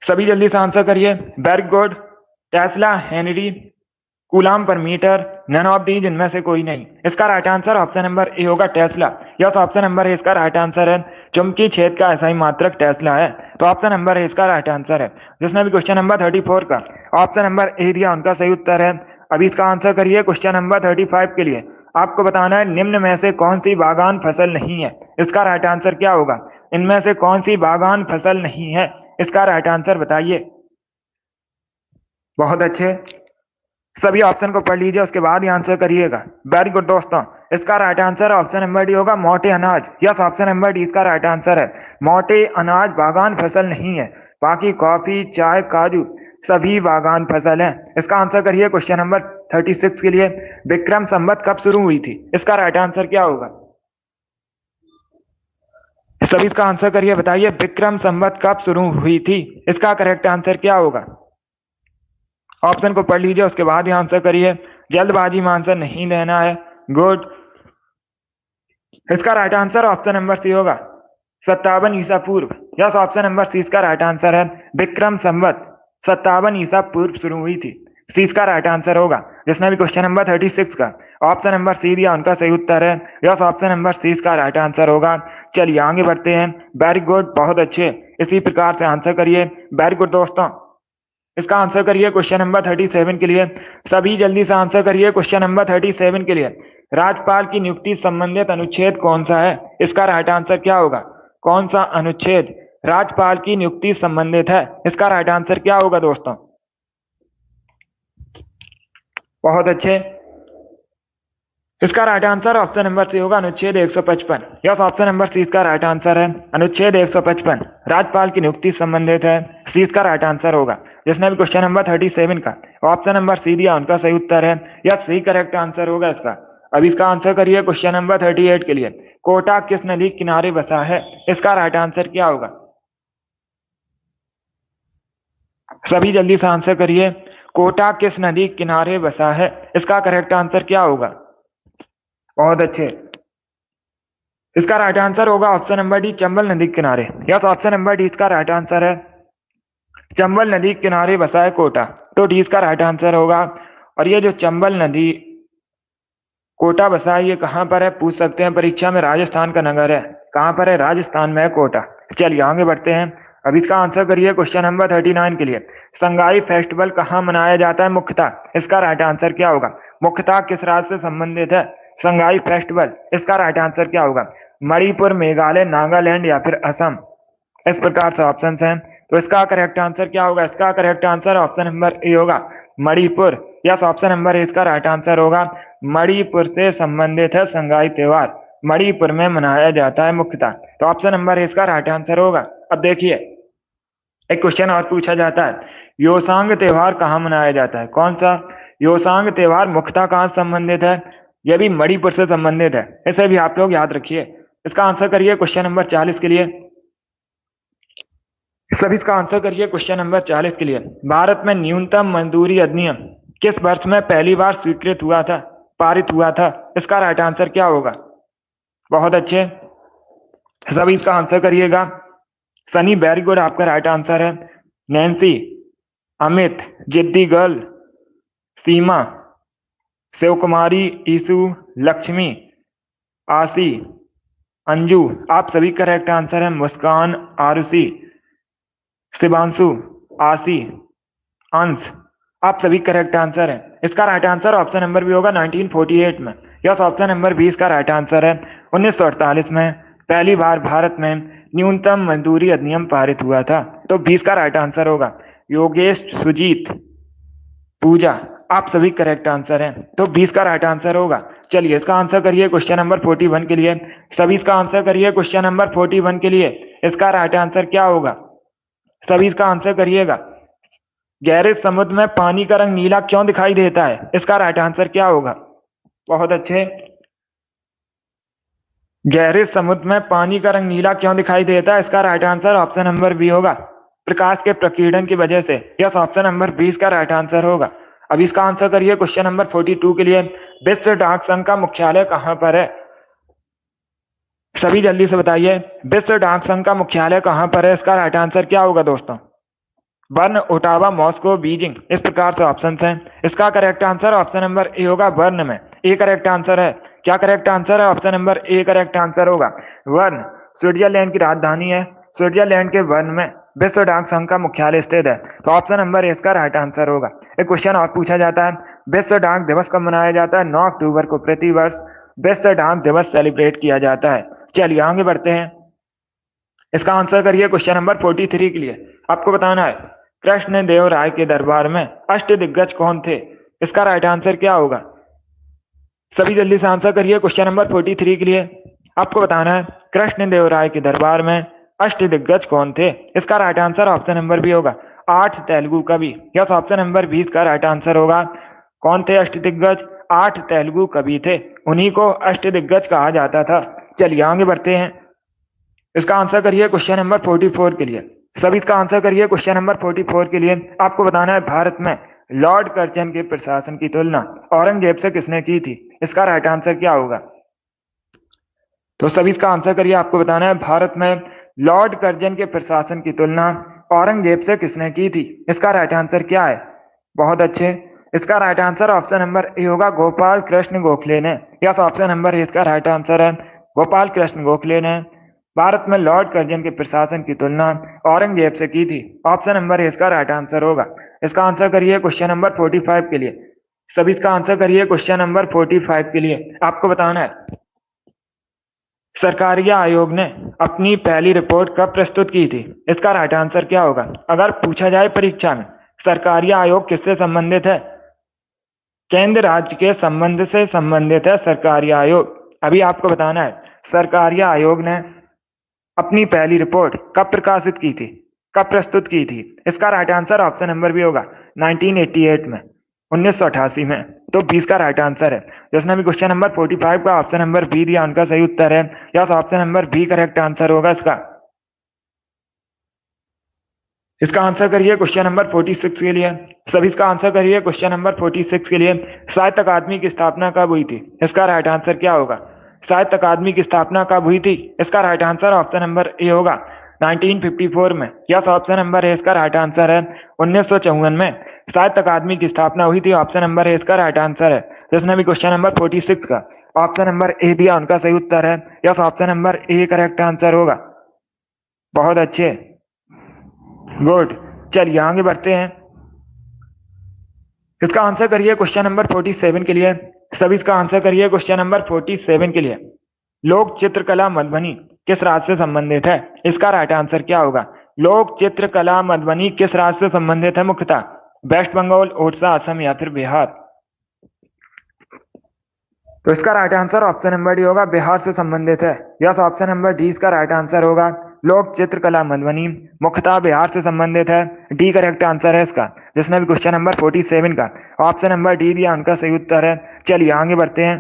Speaker 1: सभी जल्दी से आंसर करिए। Very good. Tesla, henry, coulomb per metre, none of the, जिनमें से कोई नहीं। इसका right answer option number A होगा, tesla. Yes, option number A इसका राइट आंसर है। चुंबकीय क्षेत्र का एसआई मात्रक टेस्ला है, तो ऑप्शन नंबर ए इसका राइट आंसर है। जिसने भी क्वेश्चन नंबर 34 का ऑप्शन नंबर ए दिया उनका सही उत्तर है। अभी इसका आंसर करिए क्वेश्चन नंबर 35 के लिए। आपको बताना है निम्न में से कौन सी बागान फसल नहीं है? इसका राइट आंसर क्या होगा? इनमें से कौन सी बागान फसल नहीं है? इसका राइट आंसर बताइए। बहुत अच्छे, सभी ऑप्शन को पढ़ लीजिए, उसके बाद ही आंसर करिएगा। वेरी गुड दोस्तों, इसका right answer option number D होगा, मोटे अनाज। यस, ऑप्शन नंबर डी इसका राइट आंसर है। मोटे अनाज बागान फसल नहीं है, बाकी कॉफी, चाय, काजू सभी बागान फसल है। इसका आंसर करिए क्वेश्चन नंबर 36 के लिए। विक्रम संवत कब शुरू हुई थी? इसका राइट आंसर क्या होगा? सभी इसका आंसर करिए, बताइए विक्रम संवत कब शुरू हुई थी? इसका करेक्ट आंसर क्या होगा? ऑप्शन को पढ़ लीजिए, उसके बाद ही आंसर करिए। जल्दबाजी में आंसर नहीं देना है। गुड। इसका right answer option number C होगा, 57 ईसा पूर्व। यस, ऑप्शन नंबर सी इसका राइट आंसर है। विक्रम संवत 57 ईसा पूर्व शुरू हुई थी, सी इसका राइट आंसर होगा। जिसने भी क्वेश्चन नंबर 36 का ऑप्शन नंबर सी दिया उनका सही उत्तर है। यस, ऑप्शन नंबर सी इसका राइट आंसर होगा। चलिए आगे बढ़ते हैं। वेरी गुड, बहुत अच्छे, इसी प्रकार से आंसर करिए। वेरी गुड दोस्तों, इसका आंसर करिए क्वेश्चन नंबर 37 के लिए। सभी जल्दी से आंसर करिए क्वेश्चन नंबर 37 के लिए। राज्यपाल की नियुक्ति संबंधित अनुच्छेद कौन सा है? इसका राइट आंसर क्या होगा? कौन सा अनुच्छेद राज्यपाल की नियुक्ति संबंधित है? इसका राइट आंसर क्या होगा दोस्तों? बहुत अच्छे, इसका right answer option number C होगा, अनुच्छेद 155। यस, ऑप्शन नंबर सी इसका राइट आंसर है। अनुच्छेद 155 राज्यपाल की नियुक्ति संबंधित है, सी इसका राइट आंसर होगा। जिसने भी क्वेश्चन नंबर 37 का ऑप्शन नंबर सी दिया उनका सही उत्तर है। यस, सी करेक्ट आंसर होगा इसका। अब इसका आंसर करिए क्वेश्चन नंबर 38 के लिए। कोटा किस नदी किनारे बसा है? इसका राइट आंसर क्या होगा? सभी जल्दी से आंसर करिए। कोटा किस नदी किनारे बसा है? इसका करेक्ट आंसर क्या होगा? बहुत अच्छे, इसका राइट आंसर होगा ऑप्शन नंबर डी, चंबल नदी के किनारे। यस, ऑप्शन नंबर डी इसका राइट आंसर है। चंबल नदी के किनारे बसा है कोटा, तो डी इसका राइट आंसर होगा। और ये जो चंबल नदी कोटा बसा है, ये कहां पर है पूछ सकते हैं परीक्षा में। राजस्थान का नगर है। कहां पर है? राजस्थान में है कोटा। चलिए आगे बढ़ते हैं। अब इसका आंसर करिए क्वेश्चन नंबर 39 के लिए। संगाई फेस्टिवल कहाँ मनाया जाता है मुख्यतः? इसका राइट आंसर क्या होगा? मुख्यतः किस राज्य से संबंधित है संगाई फेस्टिवल? इसका राइट आंसर क्या होगा? मणिपुर, मेघालय, नागालैंड या फिर असम, इस प्रकार से ऑप्शन हैं। तो इसका करेक्ट आंसर क्या होगा? इसका correct answer option number A होगा, Manipur. Yes, option number A इसका राइट आंसर होगा। मणिपुर से संबंधित है संगाई त्योहार, मणिपुर में मनाया जाता है मुख्यतः, तो ऑप्शन नंबर ए इसका राइट आंसर होगा। अब देखिए एक क्वेश्चन और पूछा जाता है, योसांग त्योहार कहाँ मनाया जाता है? कौन सा? योसांग त्योहार मुख्यतः कहाँ से संबंधित है? यह भी मणिपुर से संबंधित है। इसे भी आप लोग याद रखिए। इसका आंसर करिए क्वेश्चन नंबर 40 के लिए। सभी इसका आंसर करिए क्वेश्चन नंबर 40 के लिए। भारत में न्यूनतम मजदूरी अधिनियम किस वर्ष में पहली बार स्वीकृत हुआ था, पारित हुआ था? इसका राइट आंसर क्या होगा? बहुत अच्छे, सभी इसका आंसर करिएगा। सनी वेरी गुड, आपका राइट आंसर है। नैन्सी, अमित, जिद्दी गर्ल, सीमा, शिव कुमारी, ईसु, लक्ष्मी, आशी, अंजू, आप सभी करेक्ट आंसर है। मुस्कान, आरुषि, शिवांशु, आशी, अंश, आप सभी करेक्ट आंसर है। इसका right answer option number B होगा 1948 में। यस, ऑप्शन नंबर 20 का राइट आंसर है। 1948 में पहली बार भारत में न्यूनतम मजदूरी अधिनियम पारित हुआ था, तो 20 का राइट आंसर होगा। योगेश, सुजीत, पूजा, आप सभी करेक्ट आंसर हैं, तो 20 का राइट आंसर होगा। चलिए इसका आंसर करिए क्वेश्चन नंबर 41 के लिए। सभी इसका आंसर करिए क्वेश्चन नंबर 41 के लिए। इसका राइट आंसर क्या होगा? सभी इसका आंसर करिएगा। गहरे समुद्र में पानी का रंग नीला क्यों दिखाई देता है? इसका राइट आंसर क्या होगा? बहुत अच्छे, गहरे समुद्र में पानी का रंग नीला क्यों दिखाई देता है? इसका right answer option number B होगा, प्रकाश के प्रकीर्णन की वजह से। यस, ऑप्शन नंबर 20 का राइट आंसर होगा। अब इसका आंसर करिए क्वेश्चन नंबर 42 के लिए। विश्व डाक संघ का मुख्यालय कहां पर है? सभी जल्दी से बताइए, विश्व डाक संघ का मुख्यालय कहां पर है? इसका राइट आंसर क्या होगा दोस्तों? बर्न, ओटावा, मॉस्को, बीजिंग, इस प्रकार से ऑप्शन हैं। इसका correct answer option number A होगा, बर्न में। ए करेक्ट आंसर है। क्या करेक्ट आंसर है? Option number A correct answer होगा। बर्न स्विट्जरलैंड की राजधानी है। स्विट्जरलैंड के बर्न में विश्व डाक संघ का मुख्यालय स्थित है, तो ऑप्शन नंबर ए इसका राइट आंसर होगा। एक क्वेश्चन और पूछा जाता है, विश्व डाक दिवस कब मनाया जाता है? 9 अक्टूबर को प्रतिवर्ष विश्व डाक दिवस सेलिब्रेट किया जाता है। चलिए आगे बढ़ते हैं। इसका आंसर करिए क्वेश्चन नंबर 43 के लिए। आपको बताना है, कृष्ण देव राय के दरबार में अष्टदिग्गज कौन थे? इसका राइट आंसर क्या होगा? सभी जल्दी से आंसर करिए क्वेश्चन नंबर 43 के लिए। आपको बताना है, कृष्ण देव राय के दरबार में अष्टदिग्गज कौन थे? इसका right answer option number B होगा, 8 तेलुगु कवि। यस, ऑप्शन नंबर 20 का राइट आंसर होगा। कौन थे अष्टदिग्गज? 8 तेलुगु कवि थे, उन्हीं को अष्टदिग्गज कहा जाता था। चलिए आगे बढ़ते हैं। इसका आंसर करिए क्वेश्चन नंबर 44 के लिए। सभी इसका आंसर करिए क्वेश्चन नंबर 44 के लिए। आपको बताना है, भारत में लॉर्ड कर्जन के प्रशासन की तुलना औरंगजेब से किसने की थी? इसका राइट आंसर क्या होगा? तो सभी इसका आंसर करिए। आपको बताना है, भारत में लॉर्ड कर्जन के प्रशासन की तुलना औरंगजेब से किसने की थी? इसका राइट आंसर क्या है? बहुत अच्छे, इसका right answer option number A होगा, गोपाल कृष्ण गोखले ने। यस, ऑप्शन नंबर ए इसका राइट आंसर है, गोपाल कृष्ण गोखले ने भारत में लॉर्ड कर्जन के प्रशासन की तुलना औरंगजेब से की थी। ऑप्शन नंबर ए इसका राइट आंसर होगा। इसका आंसर करिए क्वेश्चन नंबर 45 के लिए। सभी इसका आंसर करिए क्वेश्चन नंबर 45 के लिए। आपको बताना है, सरकारिया आयोग ने अपनी पहली रिपोर्ट कब प्रस्तुत की थी? इसका राइट आंसर क्या होगा? अगर पूछा जाए परीक्षा में, सरकारिया आयोग किससे संबंधित है? केंद्र राज्य के संबंध से संबंधित है सरकारिया आयोग। अभी आपको बताना है, सरकारिया आयोग ने अपनी पहली रिपोर्ट कब प्रकाशित की थी, कब प्रस्तुत की थी? इसका right answer option number B होगा, 1988 में, 1988 में। तो 20 का राइट आंसर है। जिसने भी क्वेश्चन नंबर 45 का ऑप्शन नंबर बी दिया, उनका सही उत्तर है। Yes, option number B correct answer होगा इसका। इसका आंसर करिए क्वेश्चन नंबर 46 के लिए। सभी इसका आंसर करिए क्वेश्चन नंबर 46 के लिए। साहित्य अकादमी की स्थापना कब हुई थी? इसका राइट आंसर क्या होगा? साहित्य अकादमी की स्थापना कब हुई थी? इसका right answer option number A होगा, 1954 में। यस, ऑप्शन नंबर ए इसका राइट आंसर है। 1954 में साहित्य अकादमी की स्थापना हुई थी। ऑप्शन नंबर ए इसका राइट आंसर है। जिसने भी क्वेश्चन नंबर 46 का ऑप्शन नंबर ए दिया, उनका सही उत्तर है। Yes, option number A correct answer होगा। बहुत अच्छे, गुड। चलिए आगे बढ़ते हैं। इसका आंसर करिए क्वेश्चन नंबर 47 के लिए। सभी इसका आंसर करिए क्वेश्चन नंबर 47 के लिए। लोक चित्रकला मधुबनी किस राज्य से संबंधित है? इसका राइट आंसर क्या होगा? लोक चित्रकला मधुबनी किस राज्य से संबंधित है मुख्यतः? वेस्ट बंगाल, ओडिशा, असम या फिर बिहार? तो इसका right answer option number D होगा, बिहार से संबंधित है। यस, ऑप्शन नंबर डी इसका राइट आंसर होगा। लोक चित्रकला मधुबनी मुख्यतः बिहार से संबंधित है। डी करेक्ट आंसर है इसका, जिसने भी क्वेश्चन नंबर 47 का ऑप्शन नंबर डी दिया उनका सही उत्तर है। चलिए आगे बढ़ते हैं।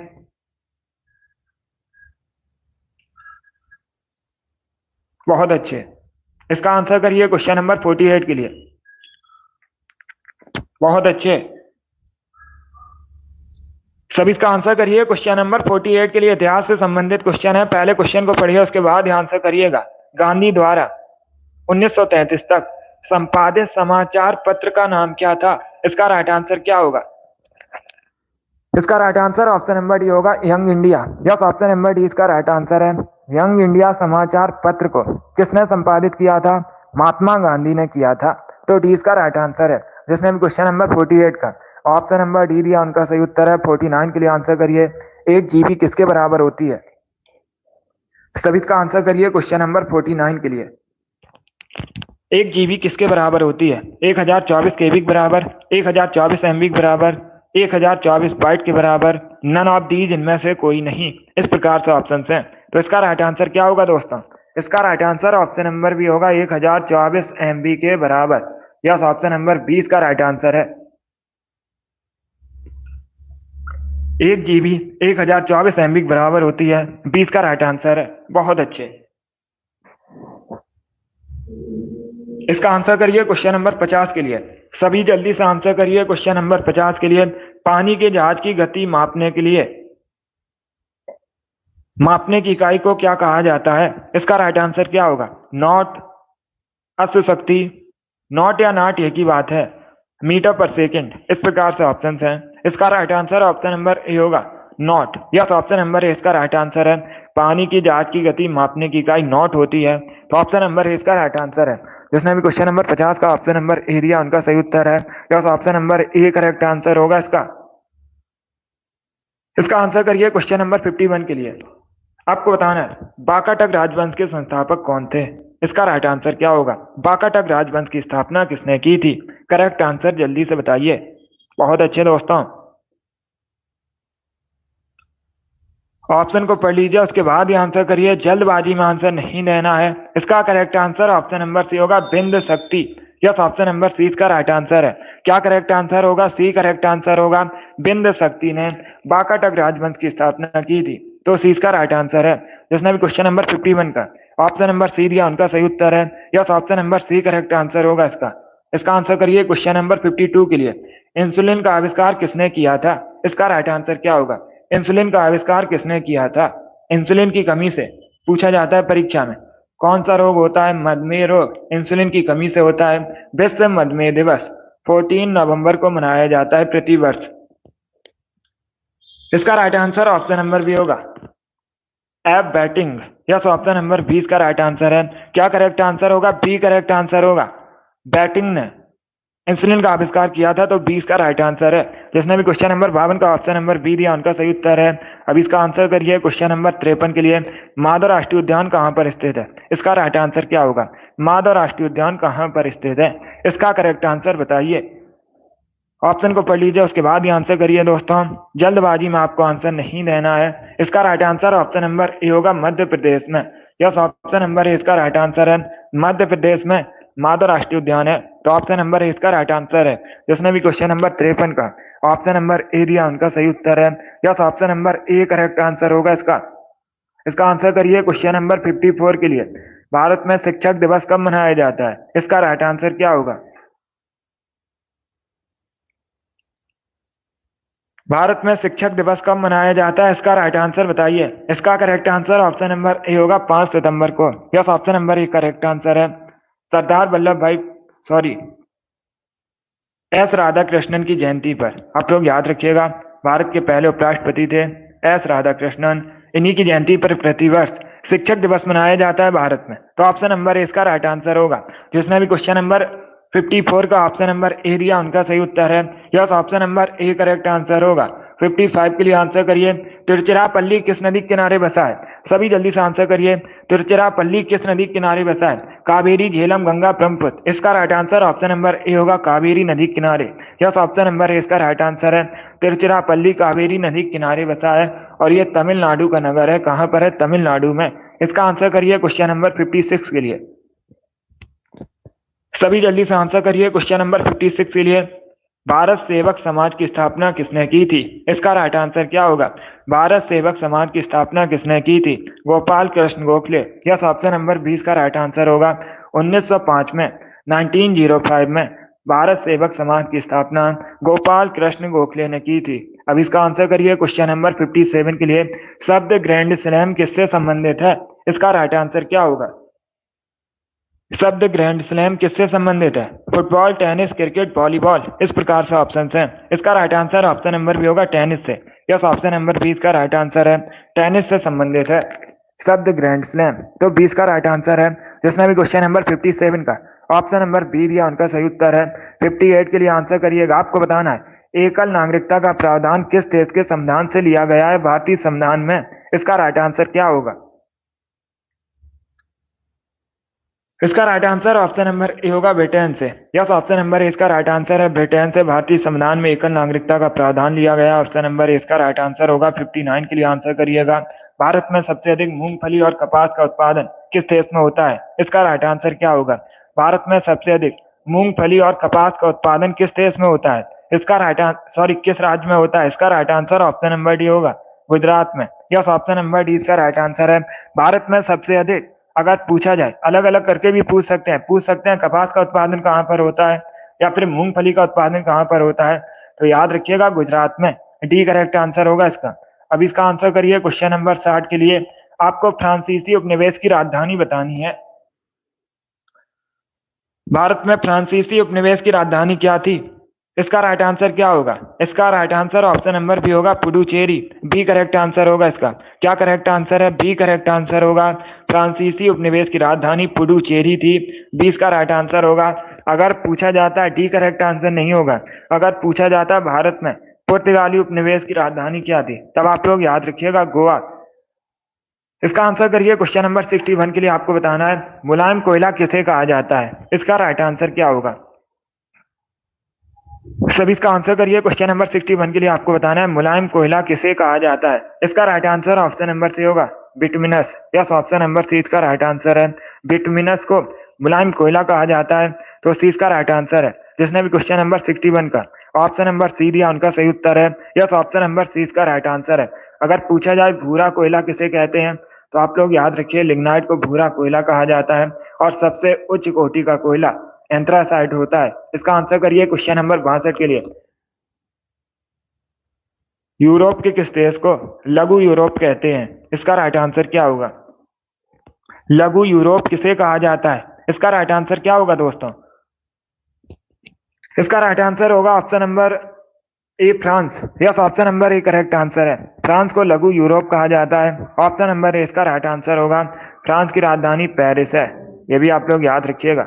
Speaker 1: बहुत अच्छे, इसका आंसर करिए क्वेश्चन नंबर 48 के लिए। बहुत अच्छे, सभी इसका आंसर करिए क्वेश्चन नंबर 48 के लिए। इतिहास से संबंधित क्वेश्चन है, पहले क्वेश्चन को पढ़िए उसके बाद ध्यान से करिएगा। गांधी द्वारा 1933 तक संपादित समाचार पत्र का नाम क्या था? इसका राइट आंसर क्या होगा? इसका right answer option number D होगा, Young India. Yes, option number D इसका राइट आंसर है। यंग इंडिया समाचार पत्र को किसने संपादित किया था? महात्मा गांधी ने किया था। तो डी इसका राइट आंसर है, जिसने भी क्वेश्चन नंबर 48 का ऑप्शन नंबर डी दिया उनका सही उत्तर है। 49 के लिए आंसर करिए। एक जीबी किसके बराबर होती है? सभी इसका आंसर करिए क्वेश्चन नंबर 49 के लिए। एक जीबी किसके बराबर होती है? 1024 केबी के बराबर, 1024 एमबी के बराबर, 1024 बाइट के बराबर, नन ऑफ दीज इनमें से कोई नहीं। इस प्रकार से ऑप्शन हैं। तो इसका राइट आंसर क्या होगा दोस्तों? इसका right answer option number B होगा, 1024 एमबी के बराबर। यस, ऑप्शन नंबर 20 का राइट आंसर है। एक जीबी 1024 एमबी के बराबर होती है, 20 का राइट आंसर है। बहुत अच्छे, इसका आंसर करिए क्वेश्चन नंबर 50 के लिए। सभी जल्दी से आंसर करिए क्वेश्चन नंबर 50 के लिए। पानी के जहाज की गति मापने के लिए मापने की इकाई को क्या कहा जाता है? इसका राइट आंसर क्या होगा? नॉट, अश्व शक्ति, नॉट या नाट एक ही बात है, मीटर पर सेकेंड। इस प्रकार से ऑप्शन हैं। इसका right answer option number A होगा, knot. Yes, option number A इसका राइट आंसर है। पानी की जहाज की गति मापने की इकाई नॉट होती है। तो ऑप्शन नंबर ए इसका राइट आंसर है। जिसने भी क्वेश्चन नंबर 50 का ऑप्शन नंबर ए दिया उनका सही उत्तर है। Yes, option number A correct answer होगा इसका। इसका आंसर करिए क्वेश्चन नंबर 51 के लिए। आपको बताना है वाकाटक राजवंश के संस्थापक कौन थे? इसका राइट आंसर क्या होगा? वाकाटक राजवंश की स्थापना किसने की थी? करेक्ट आंसर जल्दी से बताइए। बहुत अच्छे दोस्तों, ऑप्शन को पढ़ लीजिए उसके बाद ही आंसर करिए, जल्दबाजी में आंसर नहीं देना है। इसका correct answer option number C होगा, बिंद शक्ति। यस, ऑप्शन नंबर सी इसका राइट आंसर है। क्या करेक्ट आंसर होगा? सी करेक्ट आंसर होगा। बिंद शक्ति ने वाकाटक राजवंश की स्थापना की थी, तो सी इसका राइट आंसर है। जिसने भी क्वेश्चन नंबर 51 का ऑप्शन नंबर सी दिया उनका सही उत्तर है। Yes, option number C correct answer होगा इसका। इसका आंसर करिए क्वेश्चन नंबर 52 के लिए। इंसुलिन का आविष्कार किसने किया था? इसका राइट आंसर क्या होगा? इंसुलिन का आविष्कार किसने किया था? इंसुलिन की कमी से पूछा जाता है परीक्षा में। कौन सा रोग होता है? मधुमेह रोग इंसुलिन की कमी से होता है। विश्व मधुमेह दिवस 14 नवंबर को मनाया जाता है प्रति वर्ष। इसका right answer option number B होगा, एब बैटिंग। यस, ऑप्शन नंबर 20 का राइट आंसर है। क्या करेक्ट आंसर होगा? बी करेक्ट आंसर होगा। बैटिंग ने इंसुलिन का आविष्कार किया था, तो 20 का राइट आंसर है। जिसने भी क्वेश्चन नंबर 52 का ऑप्शन नंबर बी दिया उनका सही उत्तर है। अब इसका आंसर करिए क्वेश्चन नंबर 53 के लिए। माधव राष्ट्रीय उद्यान कहां पर स्थित है? इसका राइट आंसर क्या होगा? माधव राष्ट्रीय उद्यान कहां पर स्थित है? इसका करेक्ट आंसर बताइए। ऑप्शन को पढ़ लीजिए उसके बाद ही आंसर करिए दोस्तों, जल्दबाजी में आपको आंसर नहीं देना है। इसका right answer option number A होगा, मध्य प्रदेश में। यस, ऑप्शन नंबर ए इसका राइट आंसर है। मध्य प्रदेश में माधव राष्ट्रीय उद्यान है, तो ऑप्शन नंबर ए इसका राइट आंसर है। जिसने भी क्वेश्चन नंबर 53 का ऑप्शन नंबर ए दिया उनका सही उत्तर है। Yes, option number A correct answer होगा इसका। इसका आंसर करिए क्वेश्चन नंबर 54 के लिए। भारत में शिक्षक दिवस कब मनाया जाता है? इसका राइट आंसर क्या होगा? भारत में शिक्षक दिवस कब मनाया जाता है? इसका राइट आंसर बताइए। इसका correct answer option number A होगा, 5 सितंबर को। Yes, option number A correct answer है। सरदार वल्लभ भाई एस राधाकृष्णन की जयंती पर आप लोग याद रखिएगा, भारत के पहले उपराष्ट्रपति थे एस राधाकृष्णन। इन्हीं की जयंती पर प्रतिवर्ष शिक्षक दिवस मनाया जाता है भारत में। तो ऑप्शन नंबर ए इसका राइट आंसर होगा। जिसने भी क्वेश्चन नंबर 54 का ऑप्शन नंबर ए दिया उनका सही उत्तर है। Yes, option number A correct answer होगा। 55 के लिए आंसर करिए। तिरुचिरापल्ली किस नदी के किनारे बसा है? सभी जल्दी से आंसर करिए। तिरुचिरापल्ली किस नदी के किनारे बसा है? कावेरी, झेलम, गंगा, ब्रह्मपुत्र। इसका right answer option number A होगा, कावेरी नदी के किनारे। यस, ऑप्शन नंबर ए इसका राइट आंसर है। तिरुचिरापल्ली कावेरी नदी के किनारे बसा है और ये तमिलनाडु का नगर है। कहां पर है? तमिलनाडु में। इसका आंसर करिए क्वेश्चन नंबर 56 के लिए। सभी जल्दी से आंसर करिए क्वेश्चन नंबर 56 के लिए। भारत सेवक समाज की स्थापना किसने की थी? इसका राइट आंसर क्या होगा? भारत सेवक समाज की स्थापना किसने की थी? Gopal Krishna Gokhale. Yes, option number 20 का राइट आंसर होगा। 1905 में 1905 में भारत सेवक समाज की स्थापना गोपाल कृष्ण गोखले ने की थी। अब इसका आंसर करिए क्वेश्चन नंबर 57 के लिए। शब्द ग्रैंड स्लैम किससे संबंधित है? इसका राइट आंसर क्या होगा? शब्द ग्रैंड स्लैम किससे संबंधित है? फुटबॉल, टेनिस, क्रिकेट, वॉलीबॉल, इस प्रकार से ऑप्शन हैं। इसका right answer option number B होगा, टेनिस से। यस, ऑप्शन नंबर 20 का राइट आंसर है, टेनिस से संबंधित है शब्द ग्रैंड स्लैम। तो 20 का राइट आंसर है। जिसने भी क्वेश्चन नंबर 57 का ऑप्शन नंबर बी दिया उनका सही उत्तर है। 58 के लिए आंसर करिएगा। आपको बताना है एकल नागरिकता का प्रावधान किस देश के संविधान से लिया गया है? भारतीय संविधान में। इसका राइट आंसर क्या होगा? इसका right answer option number A होगा, ब्रिटेन से। यस, ऑप्शन नंबर ए इसका राइट आंसर है, ब्रिटेन से भारतीय संविधान में एकल नागरिकता का प्रावधान लिया गया। ऑप्शन नंबर ए इसका राइट आंसर होगा। 59 के लिए आंसर करिएगा। भारत में सबसे अधिक मूंगफली और कपास का उत्पादन किस देश में होता है? इसका राइट आंसर क्या होगा? भारत में सबसे अधिक मूंगफली और कपास का उत्पादन किस देश में होता है? इसका राइट आंसर किस राज्य में होता है? इसका right answer option number D होगा, गुजरात में। यस, ऑप्शन नंबर डी इसका राइट आंसर है। भारत में सबसे अधिक, अगर पूछा जाए अलग अलग करके भी पूछ सकते हैं कपास का उत्पादन कहाँ पर होता है या फिर मूंगफली का उत्पादन कहाँ पर होता है, तो याद रखिएगा गुजरात में। डी करेक्ट आंसर होगा इसका। अब इसका आंसर करिए क्वेश्चन नंबर 60 के लिए। आपको फ्रांसीसी उपनिवेश की राजधानी बतानी है। भारत में फ्रांसीसी उपनिवेश की राजधानी क्या थी? इसका राइट आंसर क्या होगा? इसका right answer option number B होगा, पुडुचेरी। बी करेक्ट आंसर होगा इसका। क्या करेक्ट आंसर है? बी करेक्ट आंसर होगा। फ्रांसीसी उपनिवेश की राजधानी पुडुचेरी थी। 20 का राइट आंसर होगा। अगर पूछा जाता है, डी करेक्ट आंसर नहीं होगा, अगर पूछा जाता है भारत में पुर्तगाली उपनिवेश की राजधानी क्या थी, तब आप लोग याद रखिएगा गोवा। इसका आंसर करिए क्वेश्चन नंबर 61 के लिए। आपको बताना है मुलायम कोयला किसे कहा जाता है? इसका राइट आंसर क्या होगा? सभी इसका आंसर करिए क्वेश्चन नंबर 61 के लिए। आपको बताना है मुलायम कोयला किसे कहा जाता है? इसका right answer option number C होगा, bituminous. Yes, option number C इसका राइट आंसर है। बिटुमिनस को मुलायम कोयला कहा जाता है, तो सी इसका राइट आंसर है। जिसने भी क्वेश्चन नंबर 61 का ऑप्शन नंबर सी दिया उनका सही उत्तर है। यस, ऑप्शन नंबर सी इसका राइट आंसर है। अगर पूछा जाए भूरा कोयला किसे कहते हैं, तो आप लोग याद रखिए लिग्नाइट को भूरा कोयला कहा जाता है, और सबसे उच्च कोटि का कोयला एंथ्रासाइट होता है। इसका आंसर करिए क्वेश्चन नंबर 62 के लिए। यूरोप के किस देश को लघु यूरोप कहते हैं? इसका राइट आंसर क्या होगा? लघु यूरोप किसे कहा जाता है? इसका राइट आंसर क्या होगा दोस्तों? इसका राइट आंसर होगा option number A, France. Yes, option number A correct answer है। फ्रांस को लघु यूरोप कहा जाता है। ऑप्शन नंबर ए इसका राइट आंसर होगा। फ्रांस की राजधानी पेरिस है। यह भी आप लोग याद रखिएगा,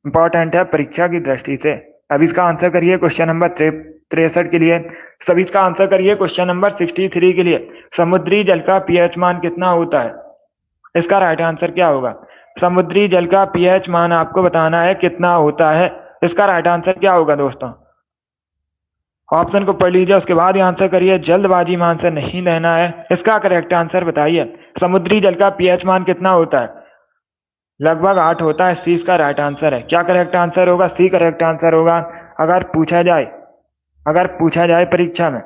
Speaker 1: इंपॉर्टेंट है परीक्षा की दृष्टि से। अब इसका आंसर करिए क्वेश्चन नंबर 63 के लिए। सभी इसका आंसर करिए क्वेश्चन नंबर 63 के लिए। समुद्री जल का पीएच मान कितना होता है? इसका राइट आंसर क्या होगा? समुद्री जल का पीएच मान आपको बताना है कितना होता है। इसका राइट आंसर क्या होगा दोस्तों? ऑप्शन को पढ़ लीजिए, उसके बाद ही आंसर करिए। जल्दबाजी में आंसर नहीं देना है। इसका करेक्ट आंसर बताइए। समुद्री जल का पीएच मान कितना होता है? लगभग 8 होता है। सी इसका राइट आंसर है। क्या करेक्ट आंसर होगा? सी करेक्ट आंसर होगा। अगर पूछा जाए परीक्षा में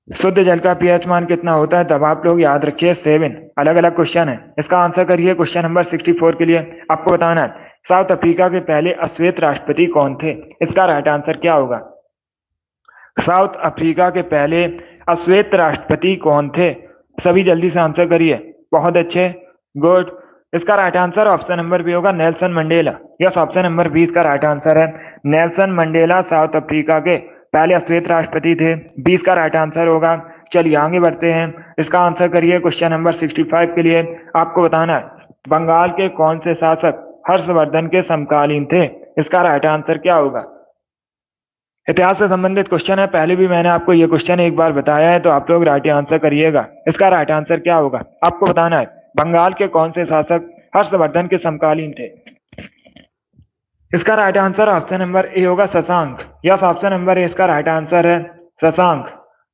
Speaker 1: शुद्ध जल का पीएच मान कितना होता है, तब आप लोग याद रखिए 7। अलग अलग क्वेश्चन है। इसका आंसर करिए क्वेश्चन नंबर 64 के लिए। आपको बताना है साउथ अफ्रीका के पहले अश्वेत राष्ट्रपति कौन थे? इसका राइट आंसर क्या होगा? साउथ अफ्रीका के पहले अश्वेत राष्ट्रपति कौन थे? सभी जल्दी से आंसर करिए। बहुत अच्छे, गुड। इसका right answer option number B होगा, Nelson Mandela. Yes, option number 20 का राइट आंसर है। नेल्सन मंडेला साउथ अफ्रीका के पहले अश्वेत राष्ट्रपति थे। 20 का राइट आंसर होगा। चलिए आगे बढ़ते हैं। इसका आंसर करिए क्वेश्चन नंबर 65 के लिए। आपको बताना है बंगाल के कौन से शासक हर्षवर्धन के समकालीन थे? इसका राइट आंसर क्या होगा? इतिहास से संबंधित क्वेश्चन है। पहले भी मैंने आपको ये क्वेश्चन एक बार बताया है, तो आप लोग राइट आंसर करिएगा। इसका राइट आंसर क्या होगा? आपको बताना है बंगाल के कौन से शासक हर्षवर्धन के समकालीन थे? इसका right answer option number A होगा, Shashank. Yes, option number A इसका राइट आंसर है, शशांक।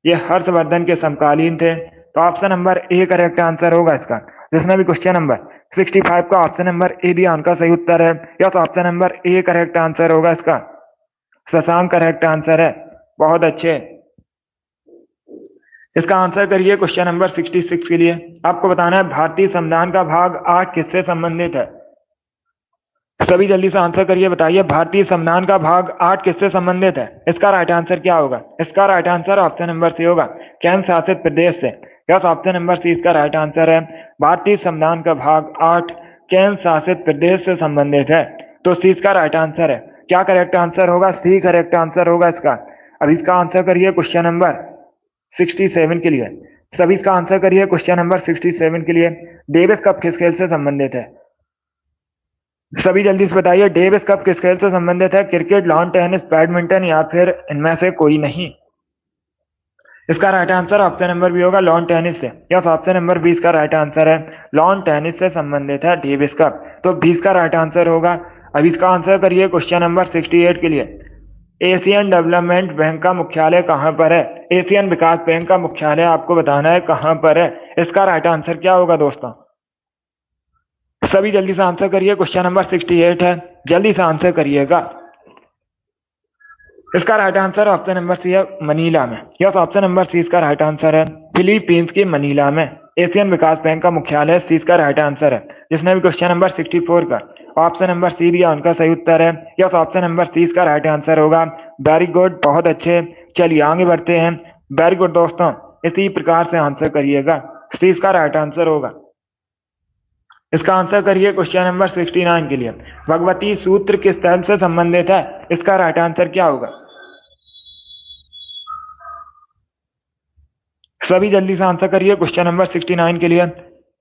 Speaker 1: ये हर्षवर्धन के समकालीन थे, तो option number A correct answer होगा इसका। जिसने भी क्वेश्चन नंबर 65 का ऑप्शन नंबर ए दिया उनका सही उत्तर है। Yes, option number A correct answer होगा इसका। शशांक करेक्ट आंसर है। बहुत अच्छे। इसका आंसर करिए क्वेश्चन नंबर 66 के लिए। आपको बताना है भारतीय संविधान का भाग 8 किससे संबंधित है। सभी जल्दी से आंसर करिए, बताइए भारतीय संविधान का भाग 8 किससे संबंधित है। इसका राइट आंसर क्या होगा। इसका right answer option number C होगा, केंद्र शासित प्रदेश से। यस, ऑप्शन नंबर सी इसका राइट आंसर है। भारतीय संविधान का भाग 8 केंद्र शासित प्रदेश से संबंधित है, तो सी इसका राइट आंसर है। क्या करेक्ट आंसर होगा। सी करेक्ट आंसर होगा इसका। अब इसका आंसर करिए क्वेश्चन नंबर 67 के लिए। सभी इसका आंसर करिए क्वेश्चन नंबर 67 के लिए। डेविस कप किस खेल से संबंधित है। सभी जल्दी से बताइए डेविस कप किस खेल से संबंधित है। क्रिकेट, लॉन टेनिस, बैडमिंटन या फिर इनमें से कोई नहीं। इसका right answer option number B होगा, लॉन टेनिस से। यस, ऑप्शन नंबर 20 का राइट आंसर है। लॉन टेनिस से संबंधित है डेविस कप, तो 20 का राइट आंसर होगा। अब इसका आंसर करिए क्वेश्चन नंबर 68 के लिए। एशियन डेवलपमेंट बैंक का मुख्यालय कहां पर है। एशियन विकास बैंक का मुख्यालय आपको बताना है कहां पर है। इसका राइट आंसर क्या होगा दोस्तों। सभी जल्दी से आंसर करिए, क्वेश्चन नंबर 68 है, जल्दी से आंसर करिएगा। इसका right answer option number C है, मनीला में। यस, ऑप्शन नंबर सी इसका राइट आंसर है। फिलीपींस के मनीला में एशियन विकास बैंक का मुख्यालय, सी इसका राइट आंसर है। जिसने भी क्वेश्चन नंबर 64 का ऑप्शन नंबर सी दिया उनका सही उत्तर है। यस, ऑप्शन नंबर सी इसका राइट आंसर होगा। वेरी गुड, बहुत अच्छे। चलिए आगे बढ़ते हैं। वेरी गुड दोस्तों, इसी प्रकार से आंसर करिएगा। सी इसका राइट आंसर होगा। इसका आंसर करिए क्वेश्चन नंबर 69 के लिए। भगवती सूत्र किस धर्म से संबंधित है। इसका राइट आंसर क्या होगा। सभी जल्दी से आंसर करिए क्वेश्चन नंबर 69 के लिए।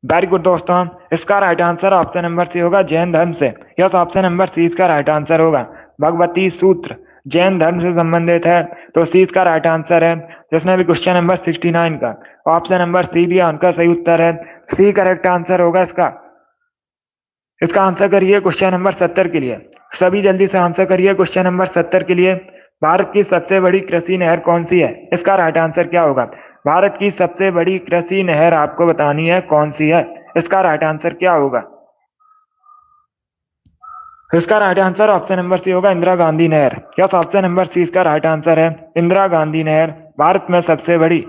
Speaker 1: वेरी गुड दोस्तों, इसका right answer option number C होगा, जैन धर्म से। यस, ऑप्शन नंबर सी इसका राइट आंसर होगा। भगवती सूत्र जैन धर्म से संबंधित है, तो सी इसका राइट आंसर है। जिसने भी क्वेश्चन नंबर 69 का ऑप्शन नंबर सी दिया उनका सही उत्तर है। सी करेक्ट आंसर होगा इसका। इसका आंसर करिए क्वेश्चन नंबर 70 के लिए। सभी जल्दी से आंसर करिए क्वेश्चन नंबर 70 के लिए। भारत की सबसे बड़ी कृषि नहर कौन सी है। इसका राइट आंसर क्या होगा। भारत की सबसे बड़ी कृषि नहर आपको बतानी है कौन सी है। इसका राइट आंसर क्या होगा। इसका right answer option number C होगा, इंदिरा गांधी नहर। यस, ऑप्शन नंबर सी इसका राइट आंसर है। इंदिरा गांधी नहर भारत में सबसे बड़ी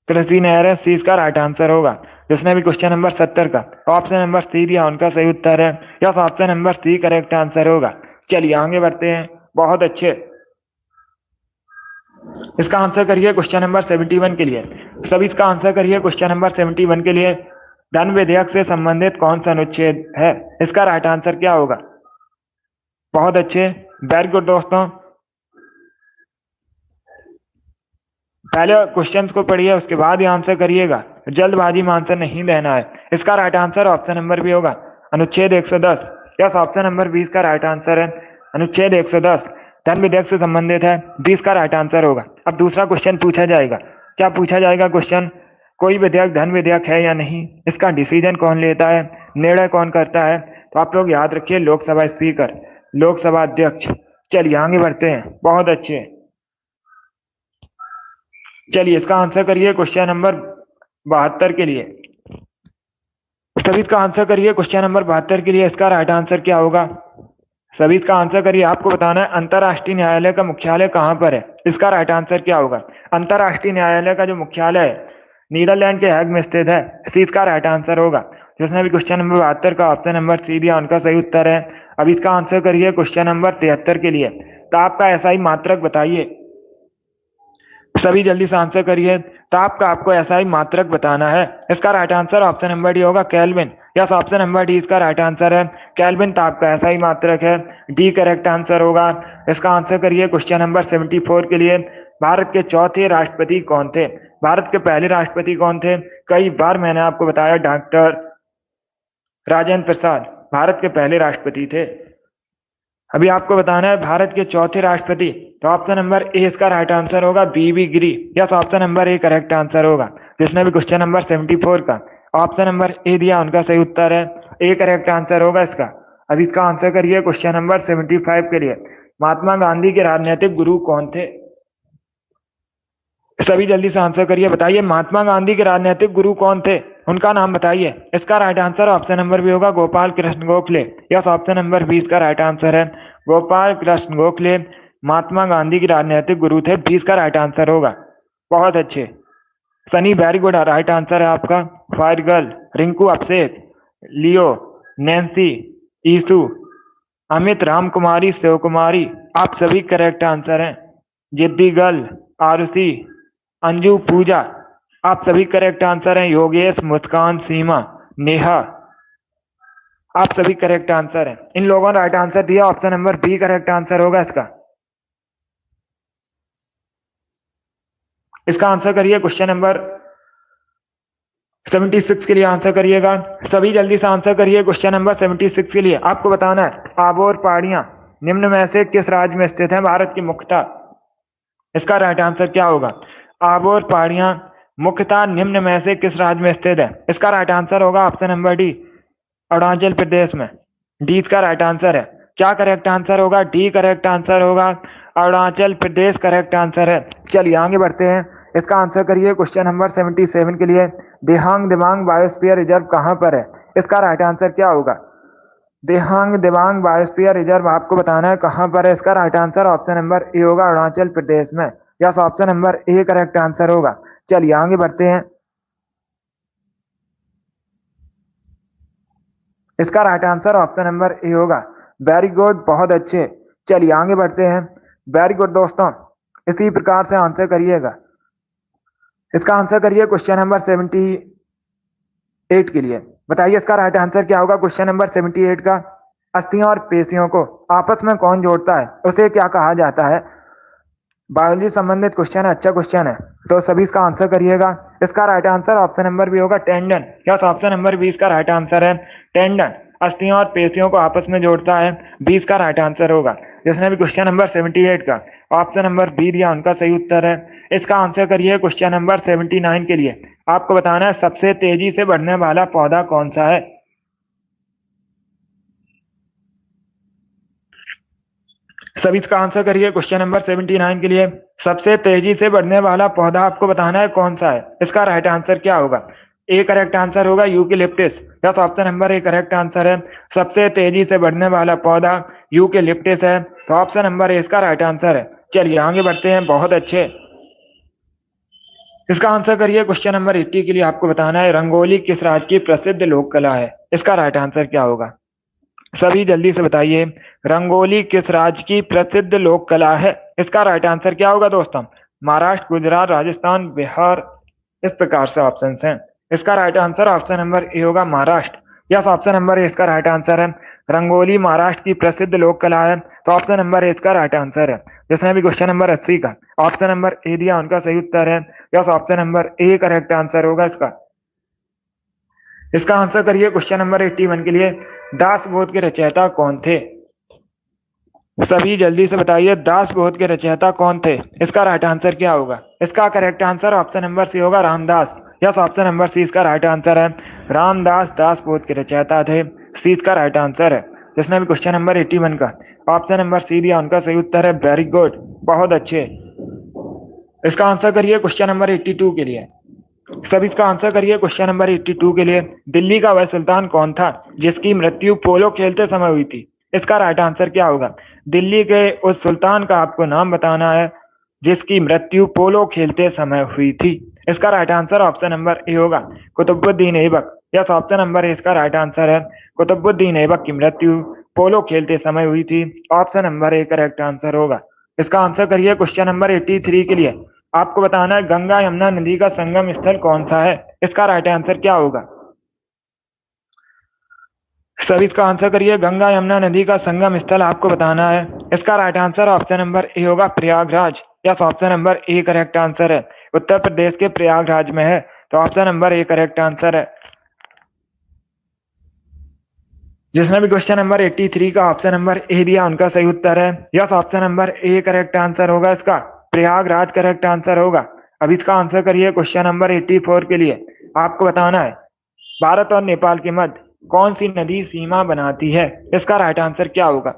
Speaker 1: कृषि नहर है, सी इसका राइट आंसर होगा। जिसने भी क्वेश्चन नंबर 70 का ऑप्शन नंबर सी दिया उनका सही उत्तर है। Yes, option number C correct answer होगा। चलिए आगे बढ़ते हैं। बहुत अच्छे। इसका आंसर करिए क्वेश्चन नंबर 71 के लिए। सभी इसका आंसर करिए क्वेश्चन नंबर 71 के लिए। धन विधेयक से संबंधित कौन सा अनुच्छेद है। इसका राइट आंसर क्या होगा। बहुत अच्छे, वेरी गुड दोस्तों। पहले क्वेश्चंस को पढ़िए, उसके बाद ही आंसर करिएगा। जल्दबाजी में आंसर नहीं देना है। इसका right answer option number B होगा, अनुच्छेद 110। यस, ऑप्शन नंबर 20 का राइट आंसर है। अनुच्छेद 110 धन विधेयक से संबंधित है, 20 का राइट आंसर होगा। अब दूसरा क्वेश्चन पूछा जाएगा। क्या पूछा जाएगा क्वेश्चन। कोई विधेयक धन विधेयक है या नहीं, इसका डिसीजन कौन लेता है, निर्णय कौन करता है। तो आप लोग याद रखिए, लोकसभा स्पीकर, लोकसभा अध्यक्ष। चलिए आगे बढ़ते हैं। बहुत अच्छे। चलिए इसका आंसर करिए क्वेश्चन नंबर 72 के लिए। सभी इसका आंसर करिए क्वेश्चन नंबर 72 के लिए। इसका राइट आंसर क्या होगा। सभी इसका आंसर करिए। आपको बताना है अंतरराष्ट्रीय न्यायालय का मुख्यालय कहां पर है। इसका राइट आंसर क्या होगा। अंतरराष्ट्रीय न्यायालय का जो मुख्यालय है नीदरलैंड के हैग में स्थित है, सी इसका राइट आंसर होगा। जिसने भी क्वेश्चन नंबर 72 का ऑप्शन नंबर सी दिया उनका सही उत्तर है। अब इसका आंसर करिए क्वेश्चन नंबर 73 के लिए। ताप का एसआई मात्रक बताइए। सभी जल्दी से आंसर करिए। ताप का आपको एसआई मात्रक बताना है। इसका right answer option number D होगा, kelvin. Yes, option number D इसका राइट आंसर है। केल्विन ताप का एसआई मात्रक है, डी करेक्ट आंसर होगा। इसका आंसर करिए क्वेश्चन नंबर 74 के लिए। भारत के चौथे राष्ट्रपति कौन थे। भारत के पहले राष्ट्रपति कौन थे। कई बार मैंने आपको बताया, डॉक्टर राजेंद्र प्रसाद भारत के पहले राष्ट्रपति थे। अभी आपको बताना है भारत के चौथे राष्ट्रपति, तो ऑप्शन नंबर ए इसका राइट आंसर होगा, V V Giri. Yes, option number A correct answer होगा। जिसने भी क्वेश्चन नंबर 74 का ऑप्शन नंबर ए दिया उनका सही उत्तर है, ए करेक्ट आंसर होगा इसका। अब इसका आंसर करिए क्वेश्चन नंबर 75 के लिए। महात्मा गांधी के राजनीतिक गुरु कौन थे। सभी जल्दी से आंसर करिए, बताइए महात्मा गांधी के राजनीतिक गुरु कौन थे। उनका नाम बताइए। इसका right answer option number B होगा Gopal Krishna Gokhale. Yes, option number B इसका राइट आंसर है। गोपाल कृष्ण गोखले महात्मा गांधी के राजनीतिक गुरु थे। 20 का राइट आंसर होगा। बहुत अच्छे Sunny, very good, right answer है आपका। फायर गर्ल, रिंकू, अभिषेक, लियो, नैन्सी, ईसु, अमित, राम कुमारी, शिव कुमारी, आप सभी करेक्ट आंसर हैं। जिद्दी गर्ल, आरुषि, अंजू, पूजा, आप सभी करेक्ट आंसर हैं। योगेश, मुस्कान, सीमा, नेहा, आप सभी करेक्ट आंसर हैं। इन लोगों ने राइट आंसर दिया। Option number B correct answer होगा इसका। इसका आंसर करिए। क्वेश्चन नंबर 76 के लिए आंसर करिएगा। सभी जल्दी से आंसर करिए क्वेश्चन नंबर 76 के लिए। आपको बताना है आबोर पहाड़ियां निम्न में से किस राज्य में स्थित है भारत की मुख्यतः। इसका राइट आंसर क्या होगा। आबोर पहाड़ियां मुख्यतः निम्न में से किस राज्य में स्थित है। इसका राइट आंसर होगा option number D, Arunachal Pradesh में। डी इसका राइट आंसर है। क्या करेक्ट आंसर होगा। डी करेक्ट आंसर होगा। अरुणाचल प्रदेश करेक्ट आंसर है। चलिए आगे बढ़ते हैं। इसका आंसर करिए क्वेश्चन नंबर 77 के लिए। देहांग दिबांग बायोस्फीयर रिजर्व कहां पर है। इसका राइट आंसर क्या होगा। देहांग दिबांग बायोस्फीयर रिजर्व आपको बताना है कहां पर है। इसका right answer option number A होगा, अरुणाचल प्रदेश में। Yes, option number A correct answer होगा। चलिए आगे बढ़ते हैं। इसका right answer option number A होगा। वेरी गुड, बहुत अच्छे। चलिए आगे बढ़ते हैं। वेरी गुड दोस्तों, इसी प्रकार से आंसर करिएगा। इसका आंसर करिए क्वेश्चन नंबर 78 के लिए। बताइए इसका राइट आंसर क्या होगा। क्वेश्चन नंबर 78 का, अस्थियों और पेशियों को आपस में कौन जोड़ता है, उसे क्या कहा जाता है। बायोलॉजी संबंधित क्वेश्चन है, अच्छा क्वेश्चन है, तो सभी इसका आंसर करिएगा। इसका right answer option number B होगा, tendon. Yes, option number B इसका राइट आंसर है। टेंडन अस्थियों और पेशियों को आपस में जोड़ता है। 20 का राइट आंसर होगा। जिसने भी क्वेश्चन नंबर 78 का ऑप्शन नंबर बी दिया उनका सही उत्तर है। इसका आंसर करिए क्वेश्चन नंबर 79 के लिए। आपको बताना है सबसे तेजी से बढ़ने वाला पौधा कौन सा है। सभी इसका आंसर करिए क्वेश्चन नंबर 79 के लिए। सबसे तेजी से बढ़ने वाला पौधा आपको बताना है कौन सा है। इसका राइट आंसर क्या होगा। ए करेक्ट आंसर होगा, eucalyptus. Yes, option number A correct answer है। सबसे तेजी से बढ़ने वाला पौधा यूकेलिप्टिस है, तो ऑप्शन नंबर ए इसका राइट आंसर है। चलिए आगे बढ़ते हैं। बहुत अच्छे। इसका आंसर करिए क्वेश्चन नंबर 80 के लिए। आपको बताना है रंगोली किस राज्य की प्रसिद्ध लोक कला है। इसका राइट आंसर क्या होगा। सभी जल्दी से बताइए, रंगोली किस राज्य की प्रसिद्ध लोक कला है। इसका राइट आंसर क्या होगा दोस्तों। महाराष्ट्र, गुजरात, राजस्थान, बिहार, इस प्रकार से ऑप्शन हैं। इसका right answer option number A होगा, Maharashtra. Yes, option number A इसका राइट आंसर है। रंगोली महाराष्ट्र की प्रसिद्ध लोक कला है, तो ऑप्शन नंबर ए इसका राइट आंसर है। जिसने भी क्वेश्चन नंबर 80 का ऑप्शन नंबर ए दिया उनका सही उत्तर है। Yes, option number A correct answer होगा इसका। इसका आंसर करिए क्वेश्चन नंबर 81 के लिए। दासबोध के रचयिता कौन थे। सभी जल्दी से बताइए दासबोध के रचयिता कौन थे। इसका राइट आंसर क्या होगा। इसका correct answer option number C होगा, Ramdas. Yes, option number C इसका राइट आंसर है। रामदास दासबोध के रचयिता थे। सी इसका राइट आंसर है। जिसने भी क्वेश्चन नंबर 81 का ऑप्शन नंबर सी दिया उनका सही उत्तर है। वेरी गुड, बहुत अच्छे। इसका आंसर करिए क्वेश्चन नंबर 82 के लिए। सभी इसका आंसर करिए क्वेश्चन नंबर 82 के लिए। दिल्ली का वह सुल्तान कौन था जिसकी मृत्यु पोलो खेलते समय हुई थी। इसका राइट आंसर क्या होगा। दिल्ली के उस सुल्तान का आपको नाम बताना है जिसकी मृत्यु पोलो खेलते समय हुई थी। इसका right answer option number A होगा, Qutubuddin Aibak. Yes, option number A इसका राइट आंसर है। कुतुबुद्दीन ऐबक की मृत्यु पोलो खेलते समय हुई थी। Option number A correct answer होगा। इसका आंसर करिए क्वेश्चन नंबर 83 के लिए। आपको बताना है गंगा यमुना नदी का संगम स्थल कौन सा है। इसका राइट आंसर क्या होगा। सभी इसका आंसर करिए। गंगा यमुना नदी का संगम स्थल आपको बताना है। इसका right answer option number A होगा, Prayagraj. Yes, option number A correct answer है। उत्तर प्रदेश के प्रयागराज में है, तो option number A correct answer है। जिसने भी क्वेश्चन नंबर 83 का ऑप्शन नंबर ए दिया उनका सही उत्तर है। Yes, option number A correct answer होगा इसका। प्रयागराज करेक्ट आंसर होगा। अब इसका आंसर करिए क्वेश्चन नंबर 84 के लिए। आपको बताना है भारत और नेपाल के मध्य कौन सी नदी सीमा बनाती है। इसका राइट आंसर क्या होगा।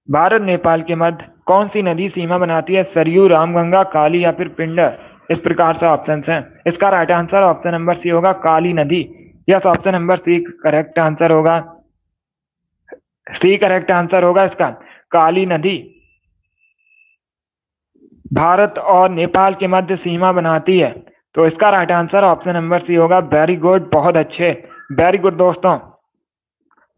Speaker 1: भारत नेपाल के मध्य कौन सी नदी सीमा बनाती है। सरयू, रामगंगा, काली या फिर पिंडर। इस प्रकार से ऑप्शन हैं। इसका right answer option number C होगा, काली नदी। Yes, option number C correct answer होगा। सी करेक्ट आंसर होगा इसका, काली नदी भारत और नेपाल के मध्य सीमा बनाती है। तो इसका right answer option number C होगा। वेरी गुड, बहुत अच्छे, वेरी गुड दोस्तों।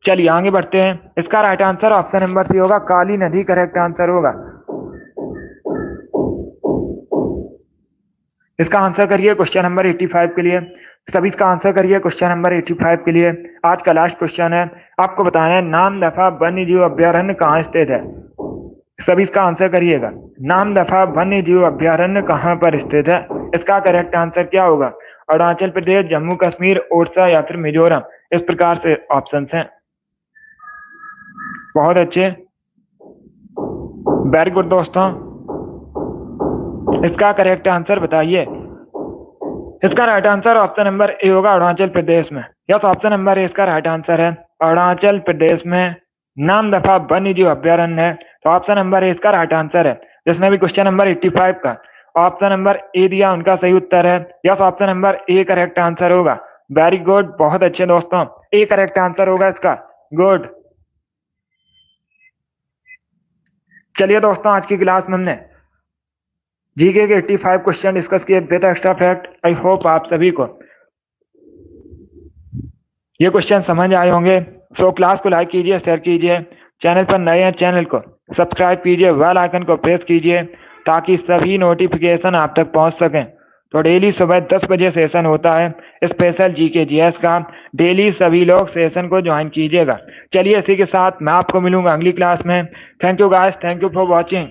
Speaker 1: चलिए आगे बढ़ते हैं। इसका right answer option number C होगा, काली नदी करेक्ट आंसर होगा। इसका आंसर करिए क्वेश्चन नंबर 85 के लिए। सभी इसका आंसर करिए क्वेश्चन नंबर 85 के लिए। आज का लास्ट क्वेश्चन है, आपको बताना है नामदफा वन्य जीव अभ्यारण्य कहाँ स्थित है। सभी इसका आंसर करिएगा। नामदफा वन्य जीव अभ्यारण्य कहाँ पर स्थित है। इसका करेक्ट आंसर क्या होगा, अरुणाचल प्रदेश, जम्मू कश्मीर, ओडिशा या फिर मिजोरम। इस प्रकार से ऑप्शन हैं। बहुत अच्छे, वेरी गुड दोस्तों। इसका करेक्ट आंसर बताइए। इसका right answer option number A होगा, अरुणाचल प्रदेश में। यस, ऑप्शन नंबर ए इसका राइट आंसर है। अरुणाचल प्रदेश में नामदफा वन्य जीव अभ्यारण्य है। तो ऑप्शन नंबर ए इसका राइट आंसर है। जिसने भी क्वेश्चन नंबर 85 का ऑप्शन नंबर ए दिया उनका सही उत्तर है। Yes, option number A correct answer होगा। वेरी गुड, बहुत अच्छे दोस्तों, ए करेक्ट आंसर होगा इसका। गुड। चलिए दोस्तों, आज की क्लास में हमने जीके के 85 क्वेश्चन डिस्कस किए with extra fact. I hope आप सभी को ये क्वेश्चन समझ आए होंगे। सो क्लास को लाइक कीजिए, शेयर कीजिए, चैनल पर नए हैं चैनल को सब्सक्राइब कीजिए, बेल आइकन को प्रेस कीजिए ताकि सभी नोटिफिकेशन आप तक पहुंच सकें। तो डेली सुबह 10 बजे सेशन होता है स्पेशल जीके जीएस का। डेली सभी लोग सेशन को ज्वाइन कीजिएगा। चलिए इसी के साथ मैं आपको मिलूंगा अगली क्लास में। Thank you guys, thank you for watching.